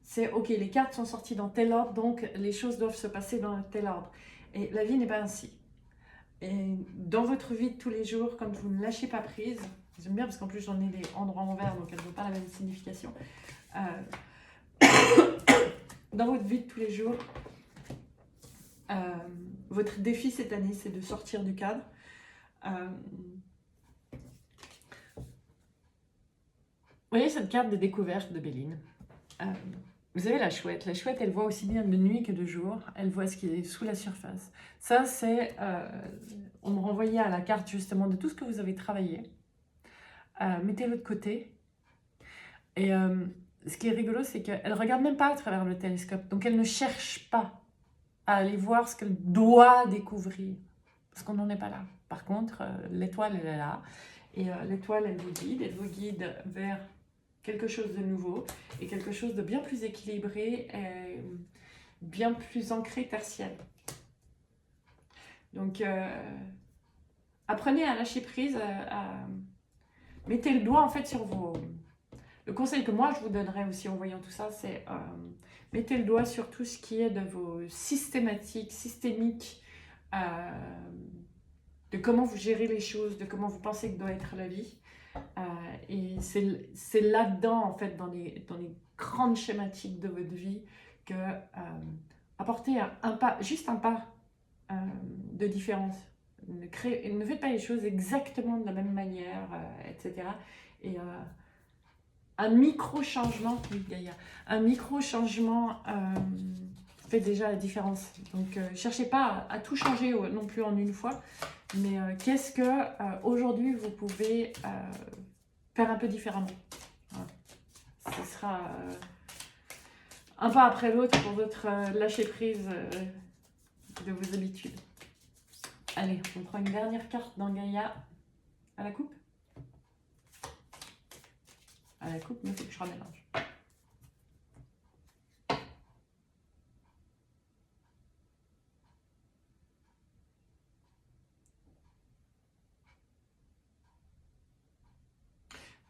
c'est ok, les cartes sont sorties dans tel ordre, donc les choses doivent se passer dans tel ordre. Et la vie n'est pas ainsi. Et dans votre vie de tous les jours, quand vous ne lâchez pas prise, j'aime bien parce qu'en plus j'en ai des endroits en vert, donc elles n'ont pas la même signification. Dans votre vie de tous les jours, votre défi cette année, c'est de sortir du cadre. Vous voyez cette carte de découverte de Béline. Vous avez la chouette. La chouette, elle voit aussi bien de nuit que de jour. Elle voit ce qui est sous la surface. Ça, c'est... on me renvoyait à la carte justement de tout ce que vous avez travaillé. Mettez-le de côté. Et ce qui est rigolo, c'est qu'elle ne regarde même pas à travers le télescope. Donc, elle ne cherche pas à aller voir ce qu'elle doit découvrir. Parce qu'on n'en est pas là. Par contre, l'étoile, elle est là. Et l'étoile, elle vous guide vers quelque chose de nouveau et quelque chose de bien plus équilibré et bien plus ancré tertiaire. Donc, apprenez à lâcher prise, mettez le doigt en fait sur vos... Le conseil que moi je vous donnerais aussi en voyant tout ça, c'est mettez le doigt sur tout ce qui est de vos systémiques, de comment vous gérez les choses, de comment vous pensez que doit être la vie. Et c'est là-dedans, en fait, dans les grandes schématiques de votre vie, que apporter un pas, juste un pas de différence. Ne faites pas les choses exactement de la même manière, etc. Et un micro-changement, oui, Gaïa, un micro-changement fait déjà la différence. Donc, cherchez pas à tout changer non plus en une fois, mais qu'est-ce que aujourd'hui vous pouvez faire un peu différemment. Voilà. Ce sera un pas après l'autre pour votre lâcher prise de vos habitudes. Allez, on prend une dernière carte dans Gaïa. À la coupe. À la coupe, mais il faut que je remélange.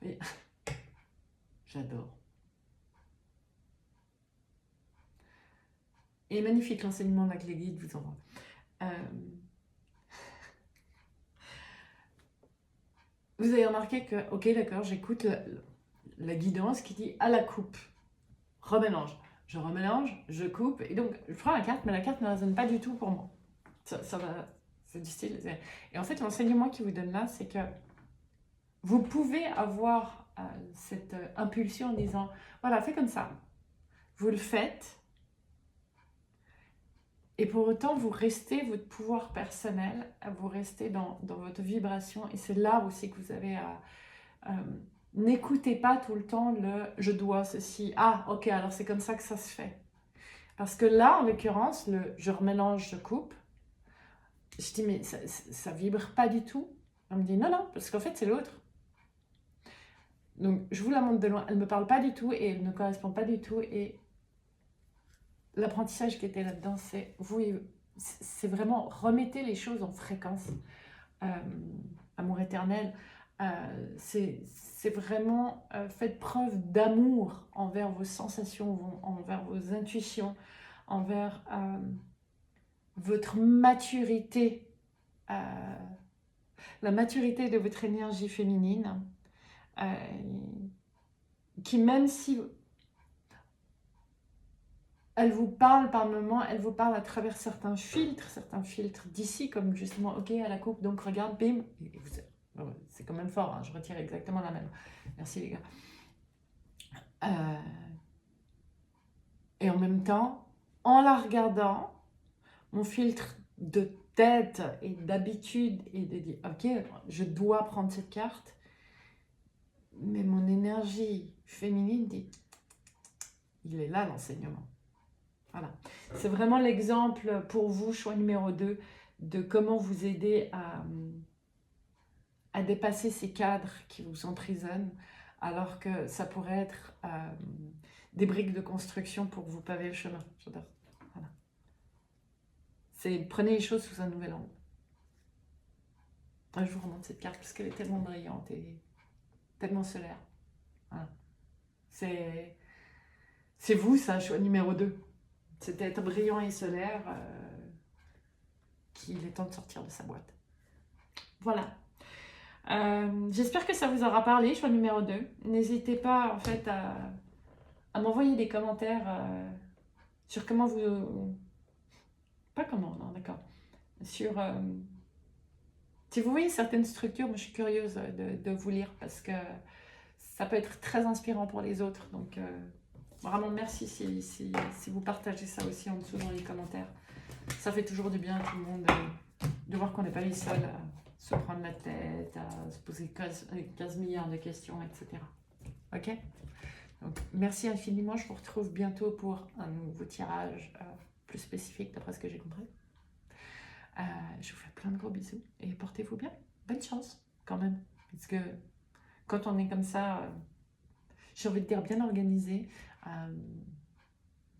Et j'adore. Et magnifique l'enseignement avec les guides, vous envoie. Vous avez remarqué que, ok, d'accord, j'écoute la guidance qui dit à la coupe, remélange. Je remélange, je coupe, et donc je prends la carte, mais la carte ne résonne pas du tout pour moi. Ça va, c'est du style. Et en fait, l'enseignement qu'il vous donne là, c'est que vous pouvez avoir cette impulsion en disant, voilà, fais comme ça. Vous le faites, et pour autant, vous restez votre pouvoir personnel, vous restez dans votre vibration, et c'est là aussi que vous avez à... n'écoutez pas tout le temps le « je dois ceci ». Ah, ok, alors c'est comme ça que ça se fait. Parce que là, en l'occurrence, le « je remélange, je coupe », je dis « mais ça vibre pas du tout ». On me dit « non, non, parce qu'en fait, c'est l'autre ». Donc, je vous la montre de loin. Elle ne me parle pas du tout et elle ne correspond pas du tout. Et l'apprentissage qui était là-dedans, c'est vraiment remettez les choses en fréquence. Amour éternel. C'est vraiment faites preuve d'amour envers vos sensations, envers vos intuitions, envers votre maturité, la maturité de votre énergie féminine, qui même si elle vous parle par moments, elle vous parle à travers certains filtres d'ici, comme justement, ok, à la coupe, donc regarde, bim, c'est quand même fort, hein, je retire exactement la même. Merci les gars. Et en même temps, en la regardant, mon filtre de tête et d'habitude et de dire, ok, je dois prendre cette carte, mais mon énergie féminine dit, il est là l'enseignement. Voilà. C'est vraiment l'exemple pour vous, choix numéro 2, de comment vous aider à dépasser ces cadres qui vous emprisonnent, alors que ça pourrait être des briques de construction pour vous paver le chemin. J'adore. Voilà. Prenez les choses sous un nouvel angle. Je vous remonte cette carte parce qu'elle est tellement brillante et tellement solaire. Voilà. C'est vous, ça, choix numéro 2. C'est être brillant et solaire qu'il est temps de sortir de sa boîte. Voilà. J'espère que ça vous aura parlé, choix numéro 2. N'hésitez pas en fait à m'envoyer des commentaires sur comment vous... Pas comment, non, d'accord. Sur... si vous voyez certaines structures, moi je suis curieuse de vous lire parce que ça peut être très inspirant pour les autres. Donc vraiment merci si vous partagez ça aussi en dessous dans les commentaires. Ça fait toujours du bien à tout le monde de voir qu'on n'est pas les seuls à se prendre la tête, à se poser 15 milliards de questions, etc. Ok? Donc, merci infiniment. Je vous retrouve bientôt pour un nouveau tirage plus spécifique d'après ce que j'ai compris. Je vous fais plein de gros bisous et portez-vous bien. Bonne chance quand même. Parce que quand on est comme ça, j'ai envie de dire bien organisé,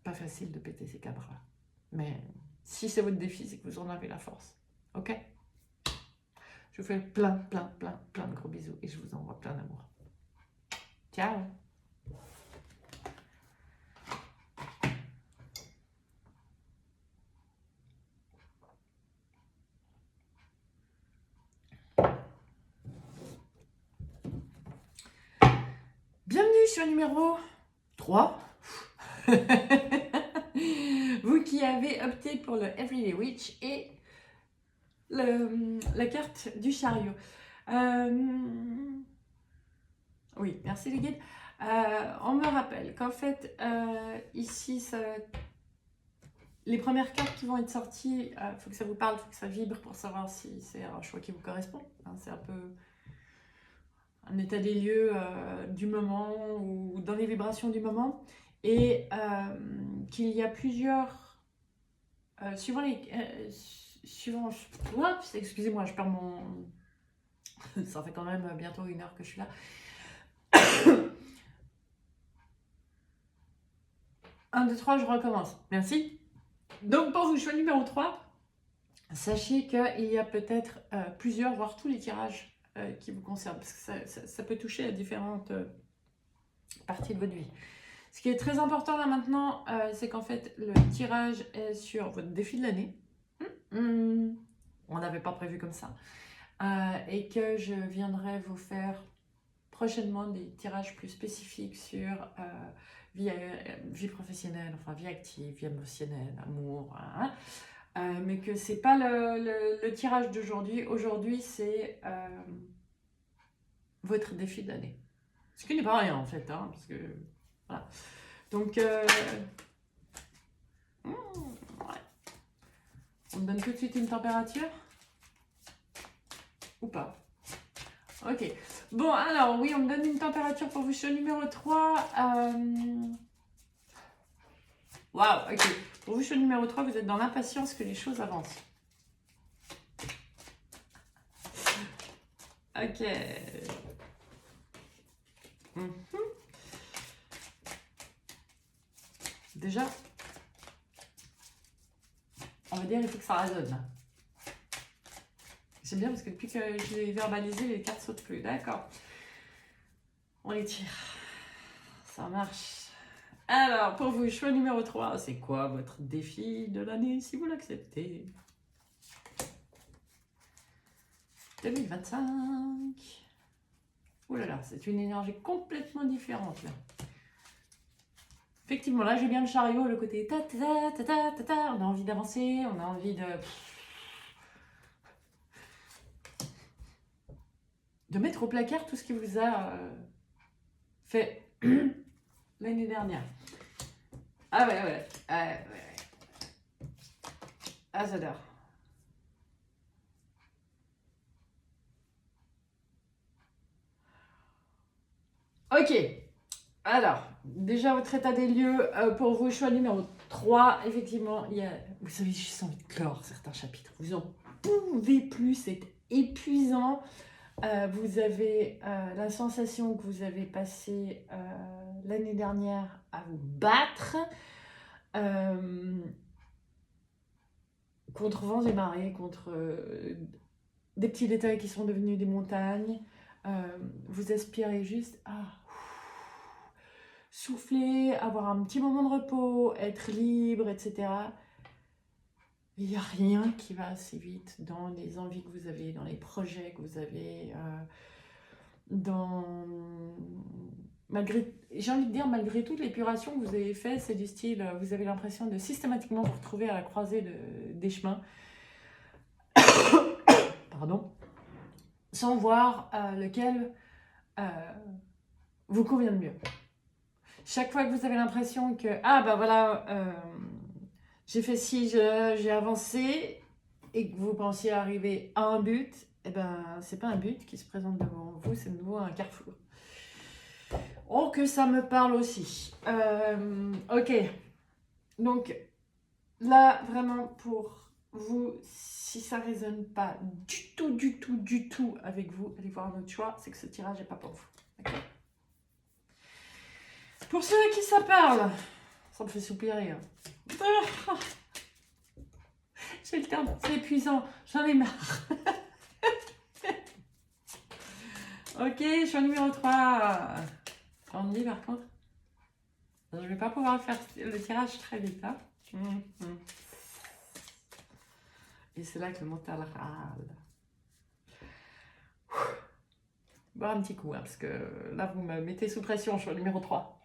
pas facile de péter ces cadres-là. Mais si c'est votre défi, c'est que vous en avez la force. Ok? Je vous fais plein de gros bisous et je vous envoie plein d'amour. Ciao! Bienvenue sur le numéro 3. Vous qui avez opté pour le Everyday Witch et la carte du chariot. Oui, merci les guides. On me rappelle qu'en fait, ici, les premières cartes qui vont être sorties, il faut que ça vous parle, il faut que ça vibre pour savoir si c'est un choix qui vous correspond. Hein, c'est un peu un état des lieux du moment ou dans les vibrations du moment. Et qu'il y a plusieurs... suivant les... Oups, excusez-moi, je perds mon... Ça fait quand même bientôt 1 heure que je suis là. 1, 2, 3, je recommence. Merci. Donc pour vous, choix numéro 3, sachez qu'il y a peut-être plusieurs, voire tous les tirages qui vous concerne, parce que ça peut toucher à différentes partie de votre vie. Ce qui est très important là maintenant, c'est qu'en fait, le tirage est sur votre défi de l'année. On n'avait pas prévu comme ça. Et que je viendrai vous faire prochainement des tirages plus spécifiques sur vie professionnelle, enfin vie active, vie émotionnelle, amour. Mais que c'est pas le tirage d'aujourd'hui. Aujourd'hui, c'est votre défi de l'année. Ce qui n'est pas rien en fait, hein, parce que voilà. Donc, ouais. On me donne tout de suite une température ou pas? Ok. Bon, alors oui, on me donne une température pour vous sur le numéro 3. Waouh, ok. Pour vous sur le numéro 3, vous êtes dans l'impatience que les choses avancent. Ok. Déjà, on va dire il faut que ça résonne. C'est bien parce que depuis que je l'ai verbalisé, les cartes sautent plus. D'accord. On les tire. Ça marche. Alors, pour vous, choix numéro 3, c'est quoi votre défi de l'année, si vous l'acceptez? 2025. Ouh là là, c'est une énergie complètement différente là. Effectivement, là j'ai bien le chariot, le côté ta ta ta ta ta ta. On a envie d'avancer, on a envie de mettre au placard tout ce qui vous a fait l'année dernière. Ah ouais. Ah, j'adore. Ok. Alors, déjà votre état des lieux pour vos choix numéro 3. Effectivement, il y a, vous savez, j'ai juste envie de clore certains chapitres. Vous en pouvez plus, c'est épuisant. Vous avez la sensation que vous avez passé l'année dernière à vous battre contre vents et marées, contre des petits détails qui sont devenus des montagnes. Vous aspirez juste à souffler, avoir un petit moment de repos, être libre, etc. Il n'y a rien qui va assez vite dans les envies que vous avez, dans les projets que vous avez, j'ai envie de dire, malgré toute l'épuration que vous avez fait, c'est du style, vous avez l'impression de systématiquement vous retrouver à la croisée des chemins. Pardon. Sans voir lequel vous convient le mieux. Chaque fois que vous avez l'impression que, ah bah voilà, j'ai fait ci, j'ai avancé, et que vous pensiez arriver à un but, et ben c'est pas un but qui se présente devant vous, c'est de nouveau un carrefour. Oh que ça me parle aussi. Ok, donc là vraiment pour vous, si ça résonne pas du tout avec vous, allez voir un autre choix, c'est que ce tirage n'est pas pour vous. Okay. Pour ceux à qui ça parle, ça me fait soupirer. Hein. J'ai le terme, c'est épuisant, j'en ai marre. Ok, choix numéro 3. On me dit par contre, je ne vais pas pouvoir faire le tirage très vite. Hein. Et c'est là que le mental râle. Boire un petit coup, hein, parce que là vous me mettez sous pression, choix numéro 3.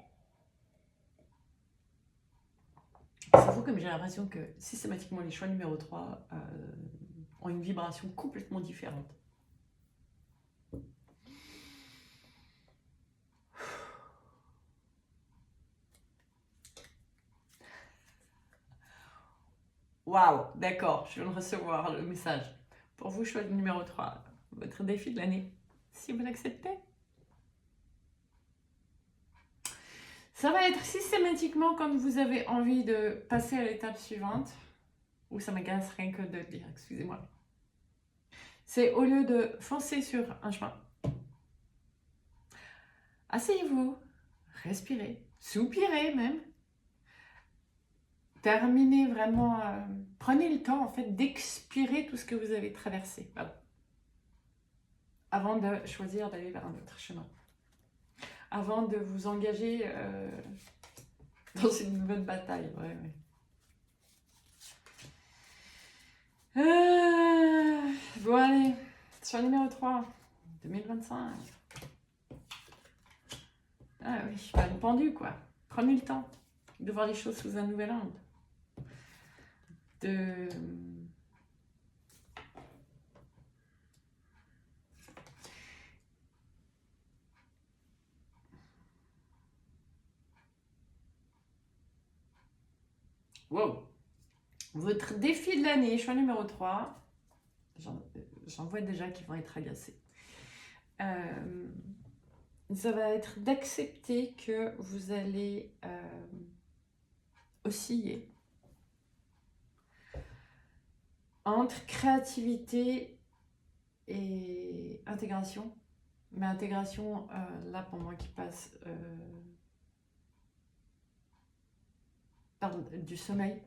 C'est fou comme j'ai l'impression que systématiquement les choix numéro 3 ont une vibration complètement différente. Waouh, d'accord, je viens de recevoir le message. Pour vous, choix numéro 3, votre défi de l'année, si vous l'acceptez. Ça va être systématiquement quand vous avez envie de passer à l'étape suivante, ou ça m'agace rien que de le dire, excusez-moi. C'est au lieu de foncer sur un chemin, asseyez-vous, respirez, soupirez même, terminez vraiment, prenez le temps en fait d'expirer tout ce que vous avez traversé. Voilà. avant de choisir d'aller vers un autre chemin. Avant de vous engager dans une nouvelle bataille. Ouais, ouais. Bon allez, sur numéro 3, 2025. Ah oui, pas une pendue quoi. Prenez le temps de voir les choses sous un nouvel angle. Wow. Votre défi de l'année, choix numéro 3. J'en vois déjà qui vont être agacés. Ça va être d'accepter que vous allez osciller entre créativité et intégration. Mais intégration, là pour moi, qui passe par du sommeil.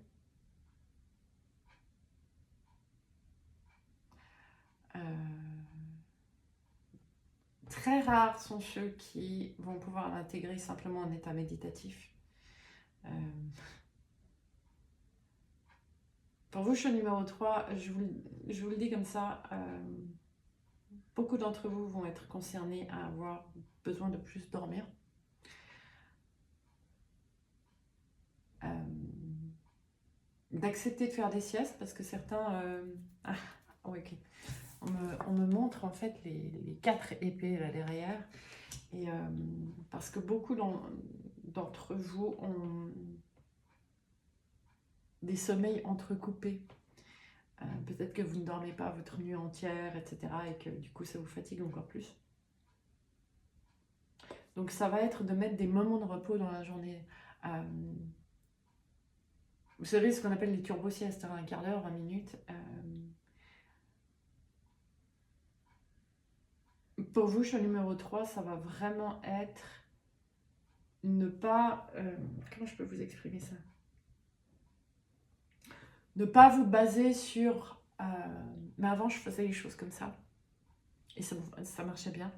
Très rares sont ceux qui vont pouvoir l'intégrer simplement en état méditatif. Pour vous, choix numéro 3, je vous le dis comme ça, beaucoup d'entre vous vont être concernés à avoir besoin de plus dormir. D'accepter de faire des siestes parce que certains... ok. On me montre en fait les 4 épées là derrière. Et parce que beaucoup d'entre vous ont des sommeils entrecoupés. Peut-être que vous ne dormez pas votre nuit entière, etc. Et que du coup ça vous fatigue encore plus. Donc ça va être de mettre des moments de repos dans la journée. Vous savez ce qu'on appelle les turbo-siestes, un quart d'heure, 20 minutes. Pour vous, choix numéro 3, ça va vraiment être ne pas... comment je peux vous exprimer ça? Ne pas vous baser sur... mais avant, je faisais les choses comme ça. Et ça marchait bien.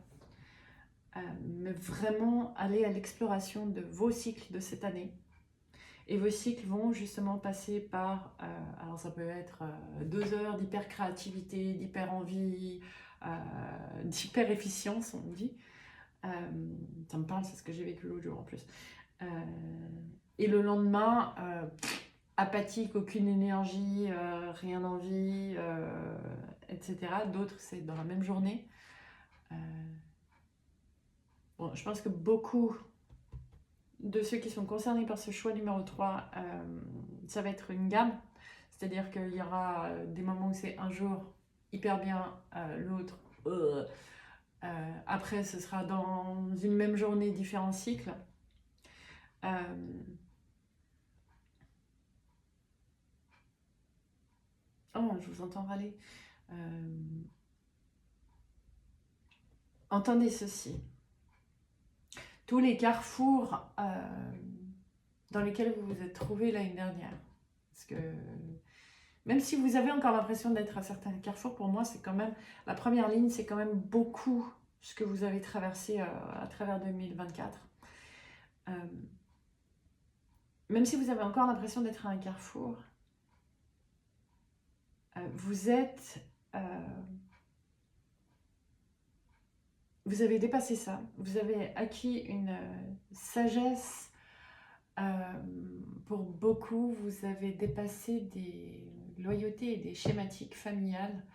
Mais vraiment aller à l'exploration de vos cycles de cette année. Et vos cycles vont justement passer par... alors ça peut être 2 heures d'hyper-créativité, d'hyper-envie, d'hyper-efficience, on dit. Ça me parle, c'est ce que j'ai vécu l'autre jour en plus. Et le lendemain, apathique, aucune énergie, rien d'envie, etc. D'autres, c'est dans la même journée. Bon, je pense que beaucoup de ceux qui sont concernés par ce choix numéro 3, ça va être une gamme. C'est-à-dire qu'il y aura des moments où c'est un jour hyper bien, l'autre... après, ce sera dans une même journée, différents cycles. Oh, je vous entends râler. Entendez ceci. Tous les carrefours dans lesquels vous vous êtes trouvés l'année dernière. Parce que même si vous avez encore l'impression d'être à certains carrefours, pour moi, c'est quand même... La première ligne, c'est quand même beaucoup ce que vous avez traversé à travers 2024. Même si vous avez encore l'impression d'être à un carrefour, vous êtes... vous avez dépassé ça. Vous avez acquis une sagesse. Pour beaucoup, vous avez dépassé des loyautés et des schématiques familiales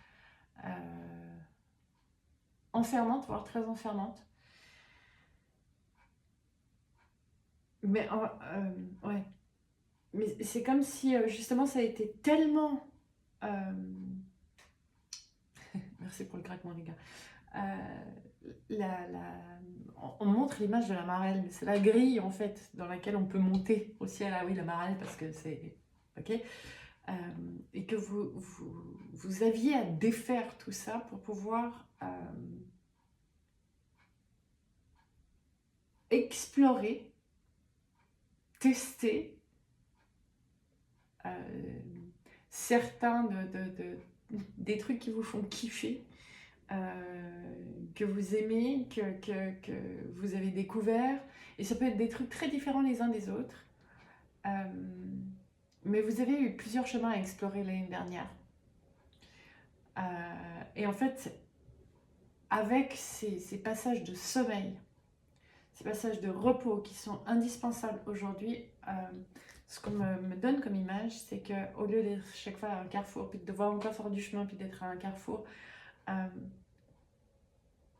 enfermantes, voire très enfermantes. Mais ouais. Mais c'est comme si justement ça a été tellement... Merci pour le craquement les gars. On montre l'image de la marelle, mais c'est la grille en fait dans laquelle on peut monter au ciel. Ah oui, la marelle parce que c'est... Ok. Et que vous aviez à défaire tout ça pour pouvoir explorer, tester certains des trucs qui vous font kiffer que vous aimez, que vous avez découvert. Et ça peut être des trucs très différents les uns des autres. Mais vous avez eu plusieurs chemins à explorer l'année dernière. Et en fait, avec ces passages de sommeil, ces passages de repos qui sont indispensables aujourd'hui, ce qu'on me donne comme image, c'est qu'au lieu d'être chaque fois à un carrefour, puis de devoir encore faire du chemin, puis d'être à un carrefour,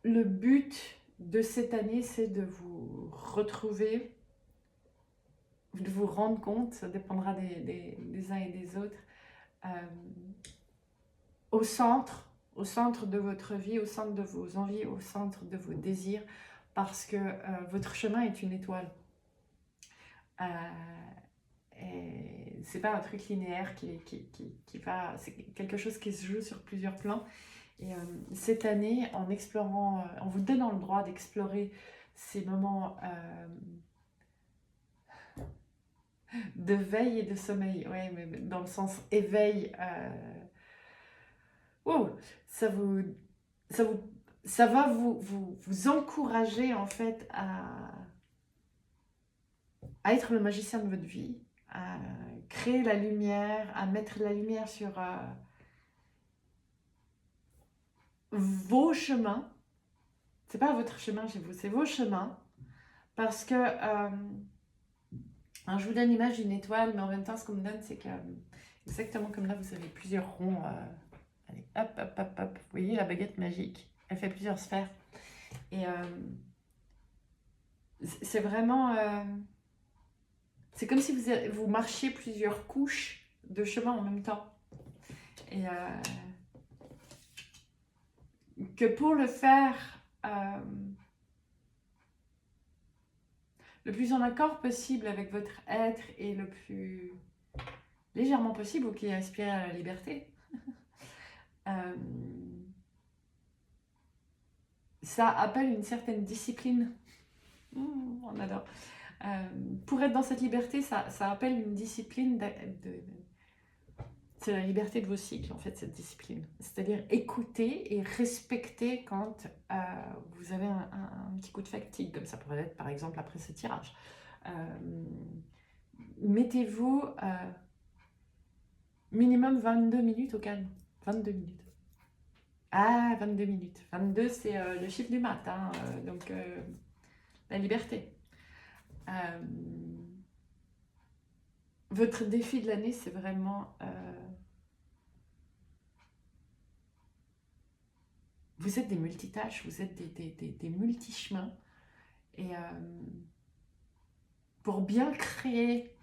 le but de cette année, c'est de vous retrouver, de vous rendre compte, ça dépendra des uns et des autres, au centre de votre vie, au centre de vos envies, au centre de vos désirs, parce que votre chemin est une étoile. Et c'est pas un truc linéaire qui va... C'est quelque chose qui se joue sur plusieurs plans. Et cette année, en explorant, en vous donnant le droit d'explorer ces moments de veille et de sommeil, ouais, mais dans le sens éveil, ça va vous encourager en fait à être le magicien de votre vie, à créer la lumière, à mettre la lumière sur vos chemins. C'est pas votre chemin chez vous, c'est vos chemins. Parce que, je vous donne l'image d'une étoile, mais en même temps, ce qu'on me donne, c'est que, exactement comme là, vous avez plusieurs ronds. Allez, hop, hop, hop, hop. Vous voyez la baguette magique, elle fait plusieurs sphères. Et c'est vraiment... c'est comme si vous marchiez plusieurs couches de chemin en même temps. Et que pour le faire le plus en accord possible avec votre être et le plus légèrement possible, ou qui aspire à la liberté, ça appelle une certaine discipline. On adore. Pour être dans cette liberté, ça appelle une discipline c'est la liberté de vos cycles, en fait, cette discipline. C'est-à-dire écouter et respecter quand vous avez un petit coup de fatigue, comme ça pourrait être, par exemple, après ce tirage. Mettez-vous minimum 22 minutes au calme. 22 minutes. Ah, 22 minutes. 22, c'est le chiffre du mat, hein, donc la liberté. Votre défi de l'année, c'est vraiment... vous êtes des multitâches, vous êtes des multi-chemins. Et pour bien créer...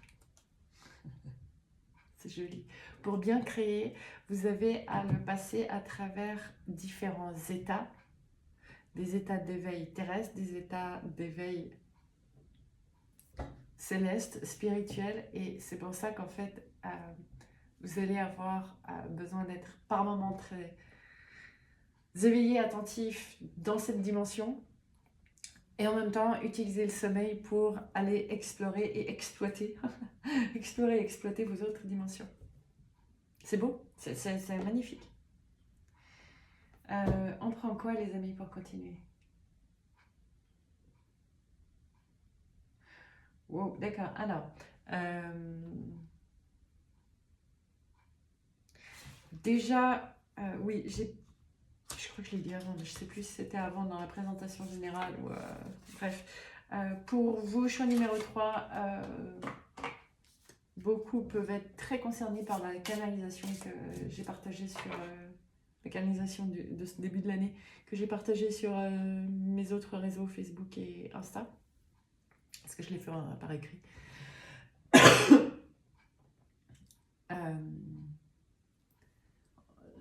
c'est joli. Pour bien créer, vous avez à le passer à travers différents états. Des états d'éveil terrestre, des états d'éveil céleste, spirituel. Et c'est pour ça qu'en fait, vous allez avoir besoin d'être par moments très éveillé, attentif dans cette dimension. Et en même temps, utiliser le sommeil pour aller explorer et exploiter, explorer et exploiter vos autres dimensions. C'est beau, c'est magnifique. On prend quoi, les amis, pour continuer? Wow, d'accord. Alors, déjà, oui, je crois que je l'ai dit avant, mais je ne sais plus si c'était avant dans la présentation générale ou bref. Pour vous, choix numéro 3, beaucoup peuvent être très concernés par la canalisation que j'ai partagée sur la canalisation de ce début de l'année, que j'ai partagée sur mes autres réseaux Facebook et Insta, parce que je l'ai fait par écrit.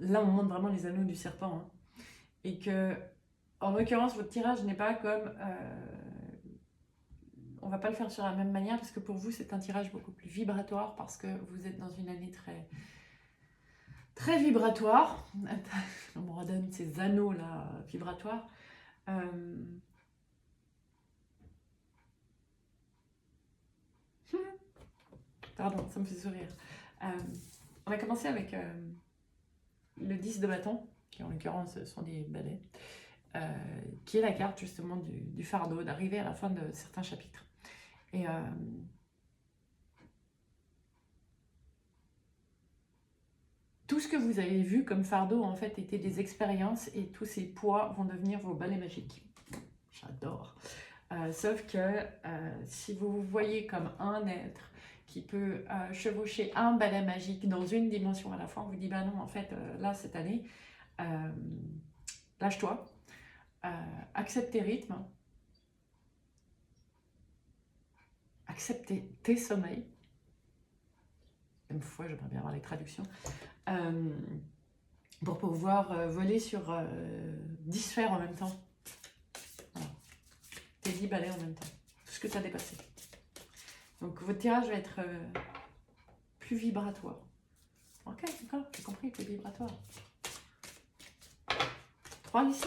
Là, on montre vraiment les anneaux du serpent, hein. Et que, en l'occurrence, votre tirage n'est pas comme... on va pas le faire sur la même manière, parce que pour vous, c'est un tirage beaucoup plus vibratoire, parce que vous êtes dans une année très, très vibratoire. On me redonne ces anneaux-là vibratoires. Pardon, ça me fait sourire. On a commencé avec le 10 de bâton. qui en l'occurrence sont des balais, qui est la carte justement du fardeau, d'arriver à la fin de certains chapitres. Et tout ce que vous avez vu comme fardeau, en fait, était des expériences et tous ces poids vont devenir vos balais magiques. J'adore. Sauf que si vous vous voyez comme un être qui peut chevaucher un balai magique dans une dimension à la fois, on vous dit, bah non, en fait, là, cette année, lâche-toi, accepte tes rythmes, accepte tes sommeils. Une fois, j'aimerais bien avoir les traductions. Pour pouvoir voler sur 10 sphères en même temps. Voilà. Tes 10 balais en même temps. Tout ce que tu as dépassé. Donc votre tirage va être plus vibratoire. Ok, d'accord, j'ai compris, plus vibratoire. 3 ici.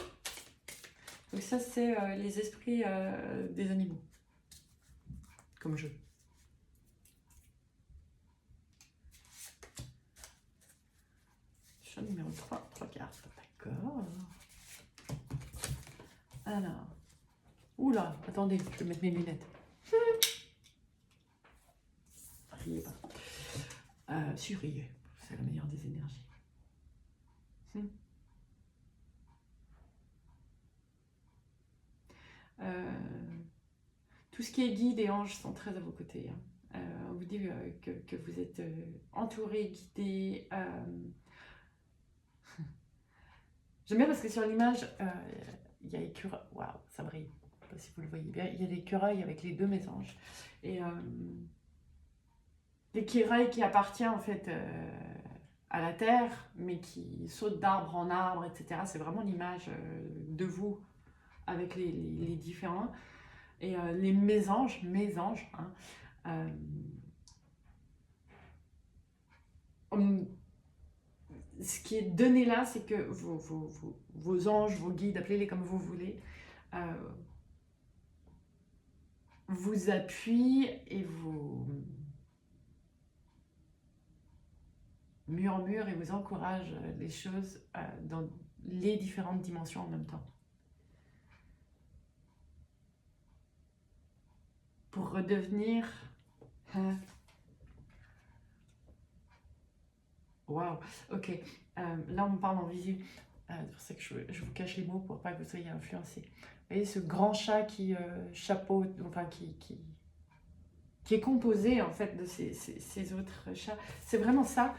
Donc ça, c'est les esprits des animaux. Comme jeu. Choix numéro 3, 3 cartes. D'accord. Alors. Oula, attendez, je vais mettre mes lunettes. Riez pas. Riez. C'est la meilleure des énergies. Tout ce qui est guide et anges sont très à vos côtés. Hein. On vous dit que vous êtes entouré, guidé. J'aime bien parce que sur l'image, il y a écureuil. Waouh, ça brille. Je ne sais pas si vous le voyez bien. Il y a l'écureuil avec les deux mésanges. Et l'écureuil qui appartient en fait à la terre, mais qui saute d'arbre en arbre, etc. C'est vraiment l'image de vous avec les différents. Et les mésanges, hein, ce qui est donné là, c'est que vos anges, vos guides, appelez-les comme vous voulez, vous appuient et vous murmurent et vous encouragent les choses dans les différentes dimensions en même temps. Pour redevenir... Waouh, ok. Là, on me parle en visu. C'est pour ça que je vous cache les mots pour pas que vous soyez influencés. Vous voyez ce grand chat qui chapeaute, enfin qui est composé en fait de ces autres chats. C'est vraiment ça.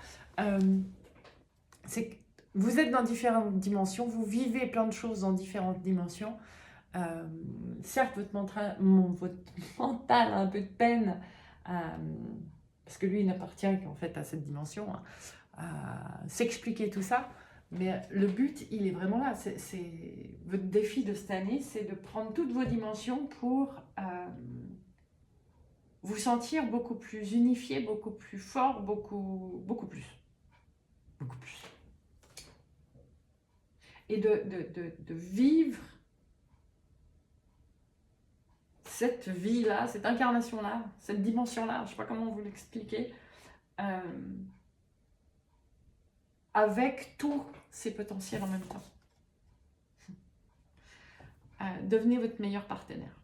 C'est que vous êtes dans différentes dimensions, vous vivez plein de choses dans différentes dimensions. Certes, votre mental a un peu de peine, parce que lui, il n'appartient qu'en fait à cette dimension, hein, à s'expliquer tout ça. Mais le but, il est vraiment là. C'est votre défi de cette année, c'est de prendre toutes vos dimensions pour vous sentir beaucoup plus unifié, beaucoup plus fort, beaucoup plus. Beaucoup plus. Et de vivre cette vie-là, cette incarnation-là, cette dimension-là, je ne sais pas comment vous l'expliquer, avec tous ces potentiels en même temps. Devenez votre meilleur partenaire.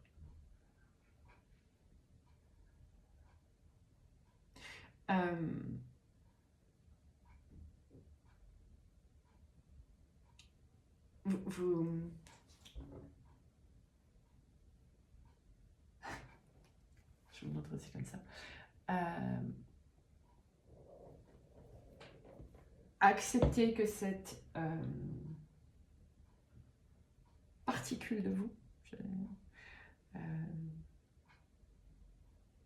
Je vous montre aussi comme ça. Acceptez que cette particule de vous,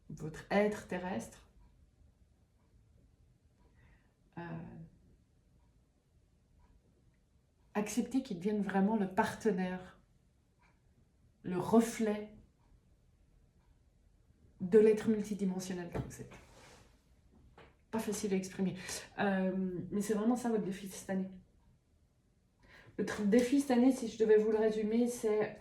votre être terrestre, acceptez qu'il devienne vraiment le partenaire, le reflet de l'être multidimensionnel que vous êtes. Pas facile à exprimer. Mais c'est vraiment ça votre défi cette année. Votre défi cette année, si je devais vous le résumer, c'est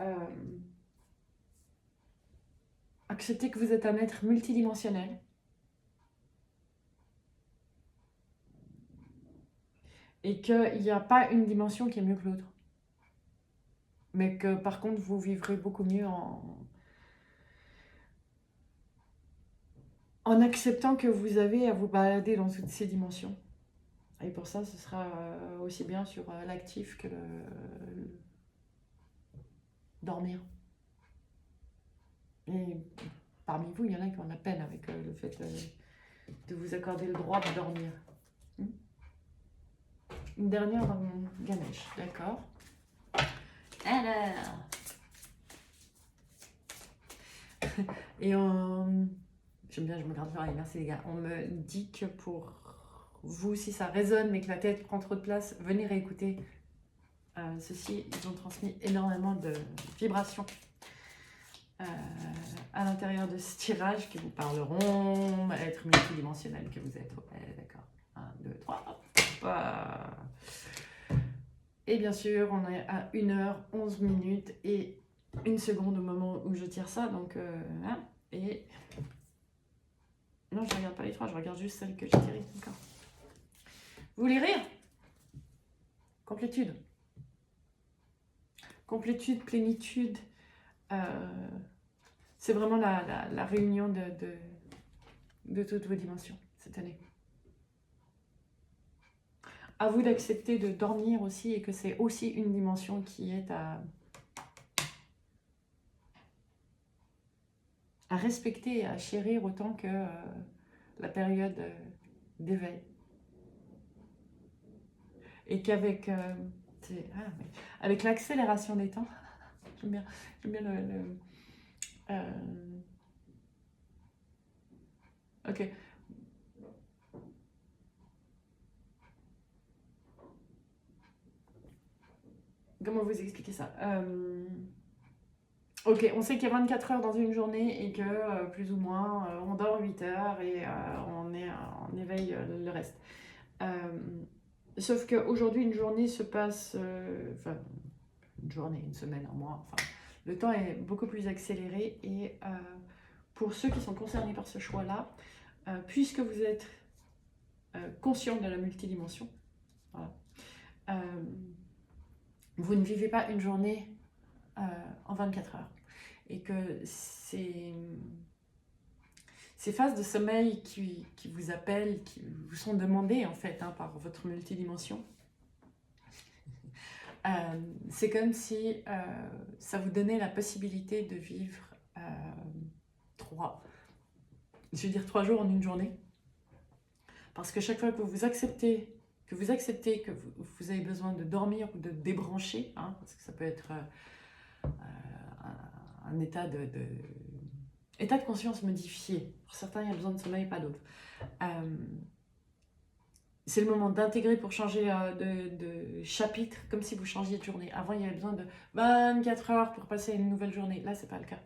accepter que vous êtes un être multidimensionnel. et qu'il n'y a pas une dimension qui est mieux que l'autre. Mais que par contre, vous vivrez beaucoup mieux en acceptant que vous avez à vous balader dans toutes ces dimensions. Et pour ça, ce sera aussi bien sur l'actif que dormir. Et parmi vous, il y en a qui ont la peine avec le fait de vous accorder le droit de dormir. Une dernière dans mon Ganesh, d'accord. Alors. Et j'aime bien, je me garde l'oreille, merci les gars. On me dit que pour vous, si ça résonne mais que la tête prend trop de place, venez réécouter. Ceux-ci, ils ont transmis énormément de vibrations à l'intérieur de ce tirage qui vous parleront, être multidimensionnel que vous êtes. Ouais, d'accord. 1, 2, 3. Et bien sûr, on est à 1h11 et 1 seconde au moment où je tire ça. Donc, et... Non, je ne regarde pas les 3, je regarde juste celle que j'ai tirée. D'accord. Vous voulez rire? Complétude. Complétude, plénitude. C'est vraiment la réunion de toutes vos dimensions cette année. À vous d'accepter de dormir aussi et que c'est aussi une dimension qui est à respecter et à chérir autant que la période d'éveil. Et qu'avec avec l'accélération des temps, j'aime bien ok. Comment vous expliquer ça? Ok, on sait qu'il y a 24 heures dans une journée et que plus ou moins on dort 8 heures et on est en éveil le reste. Sauf qu'aujourd'hui, une journée se passe, enfin, une journée, une semaine, un mois, enfin, le temps est beaucoup plus accéléré et pour ceux qui sont concernés par ce choix-là, puisque vous êtes conscient de la multidimension, voilà, vous ne vivez pas une journée en 24 heures. Et que ces phases de sommeil qui vous appellent, qui vous sont demandées en fait par votre multidimension, c'est comme si ça vous donnait la possibilité de vivre 3 jours en une journée. Parce que chaque fois que vous acceptez que vous avez besoin de dormir ou de débrancher, parce que ça peut être un état état de conscience modifié. Pour certains, il y a besoin de sommeil, pas d'autres. C'est le moment d'intégrer pour changer de chapitre, comme si vous changiez de journée. Avant, il y avait besoin de 24 heures pour passer à une nouvelle journée. Là, c'est pas le cas.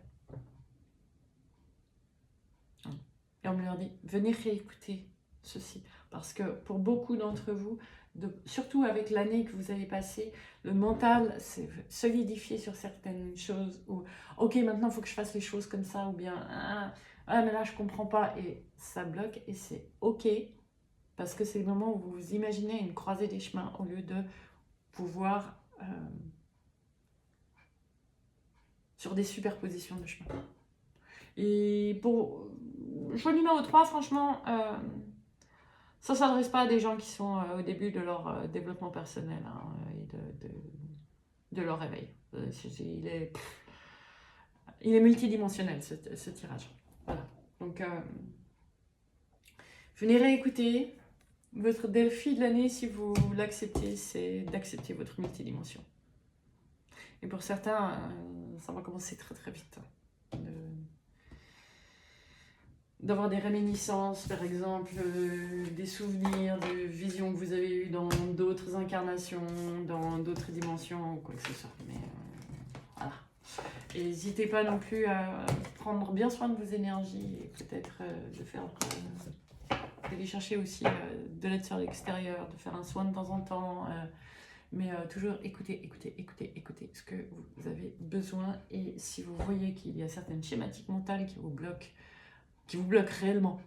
Et on me leur dit, venez réécouter ceci. Parce que pour beaucoup d'entre vous, surtout avec l'année que vous avez passée, le mental s'est solidifié sur certaines choses. Ou, ok, maintenant, il faut que je fasse les choses comme ça. Ou bien, mais là, je comprends pas. Et ça bloque. Et c'est ok. Parce que c'est le moment où vous imaginez une croisée des chemins au lieu de pouvoir sur des superpositions de chemins. Et pour choix numéro 3, franchement, ça ne s'adresse pas à des gens qui sont au début de leur développement personnel et de leur réveil. Il est multidimensionnel ce tirage. Voilà. Donc, venez réécouter. Votre défi de l'année, si vous l'acceptez, c'est d'accepter votre multidimension. Et pour certains, ça va commencer très très vite. D'avoir des réminiscences, par exemple, des souvenirs, de visions que vous avez eues dans d'autres incarnations, dans d'autres dimensions, ou quoi que ce soit. Mais voilà. Et n'hésitez pas non plus à prendre bien soin de vos énergies et peut-être de faire... d'aller chercher aussi de l'aide sur l'extérieur, de faire un soin de temps en temps, mais toujours écoutez ce que vous avez besoin. Et si vous voyez qu'il y a certaines schématiques mentales qui vous bloquent réellement,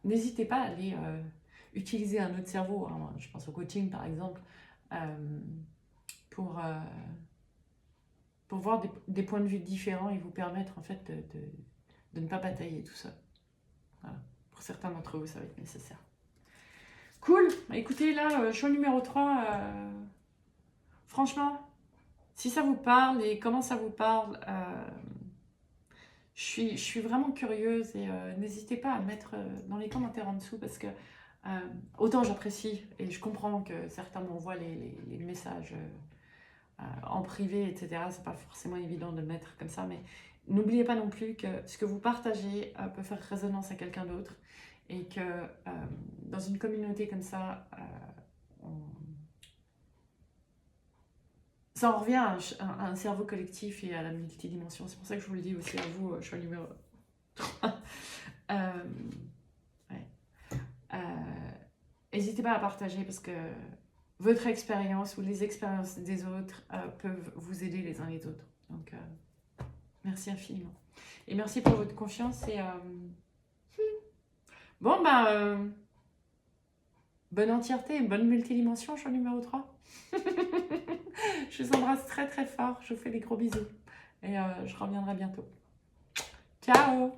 n'hésitez pas à aller utiliser un autre cerveau, hein, je pense au coaching par exemple, pour voir des points de vue différents et vous permettre en fait de ne pas batailler tout ça. Voilà. Pour certains d'entre vous, ça va être nécessaire. Cool. Écoutez, là, choix numéro 3, franchement, si ça vous parle et comment ça vous parle, je suis vraiment curieuse et n'hésitez pas à mettre dans les commentaires en dessous parce que autant j'apprécie et je comprends que certains m'envoient les messages en privé, etc. C'est pas forcément évident de le mettre comme ça, mais n'oubliez pas non plus que ce que vous partagez peut faire résonance à quelqu'un d'autre et que dans une communauté comme ça, ça en revient à un cerveau collectif et à la multidimension. C'est pour ça que je vous le dis aussi à vous, choix numéro 3. N'hésitez pas à partager parce que votre expérience ou les expériences des autres peuvent vous aider les uns les autres. Donc, merci infiniment. Et merci pour votre confiance. Et bon, bonne entièreté, bonne multidimension, choix numéro 3. Je vous embrasse très très fort. Je vous fais des gros bisous. Et je reviendrai bientôt. Ciao!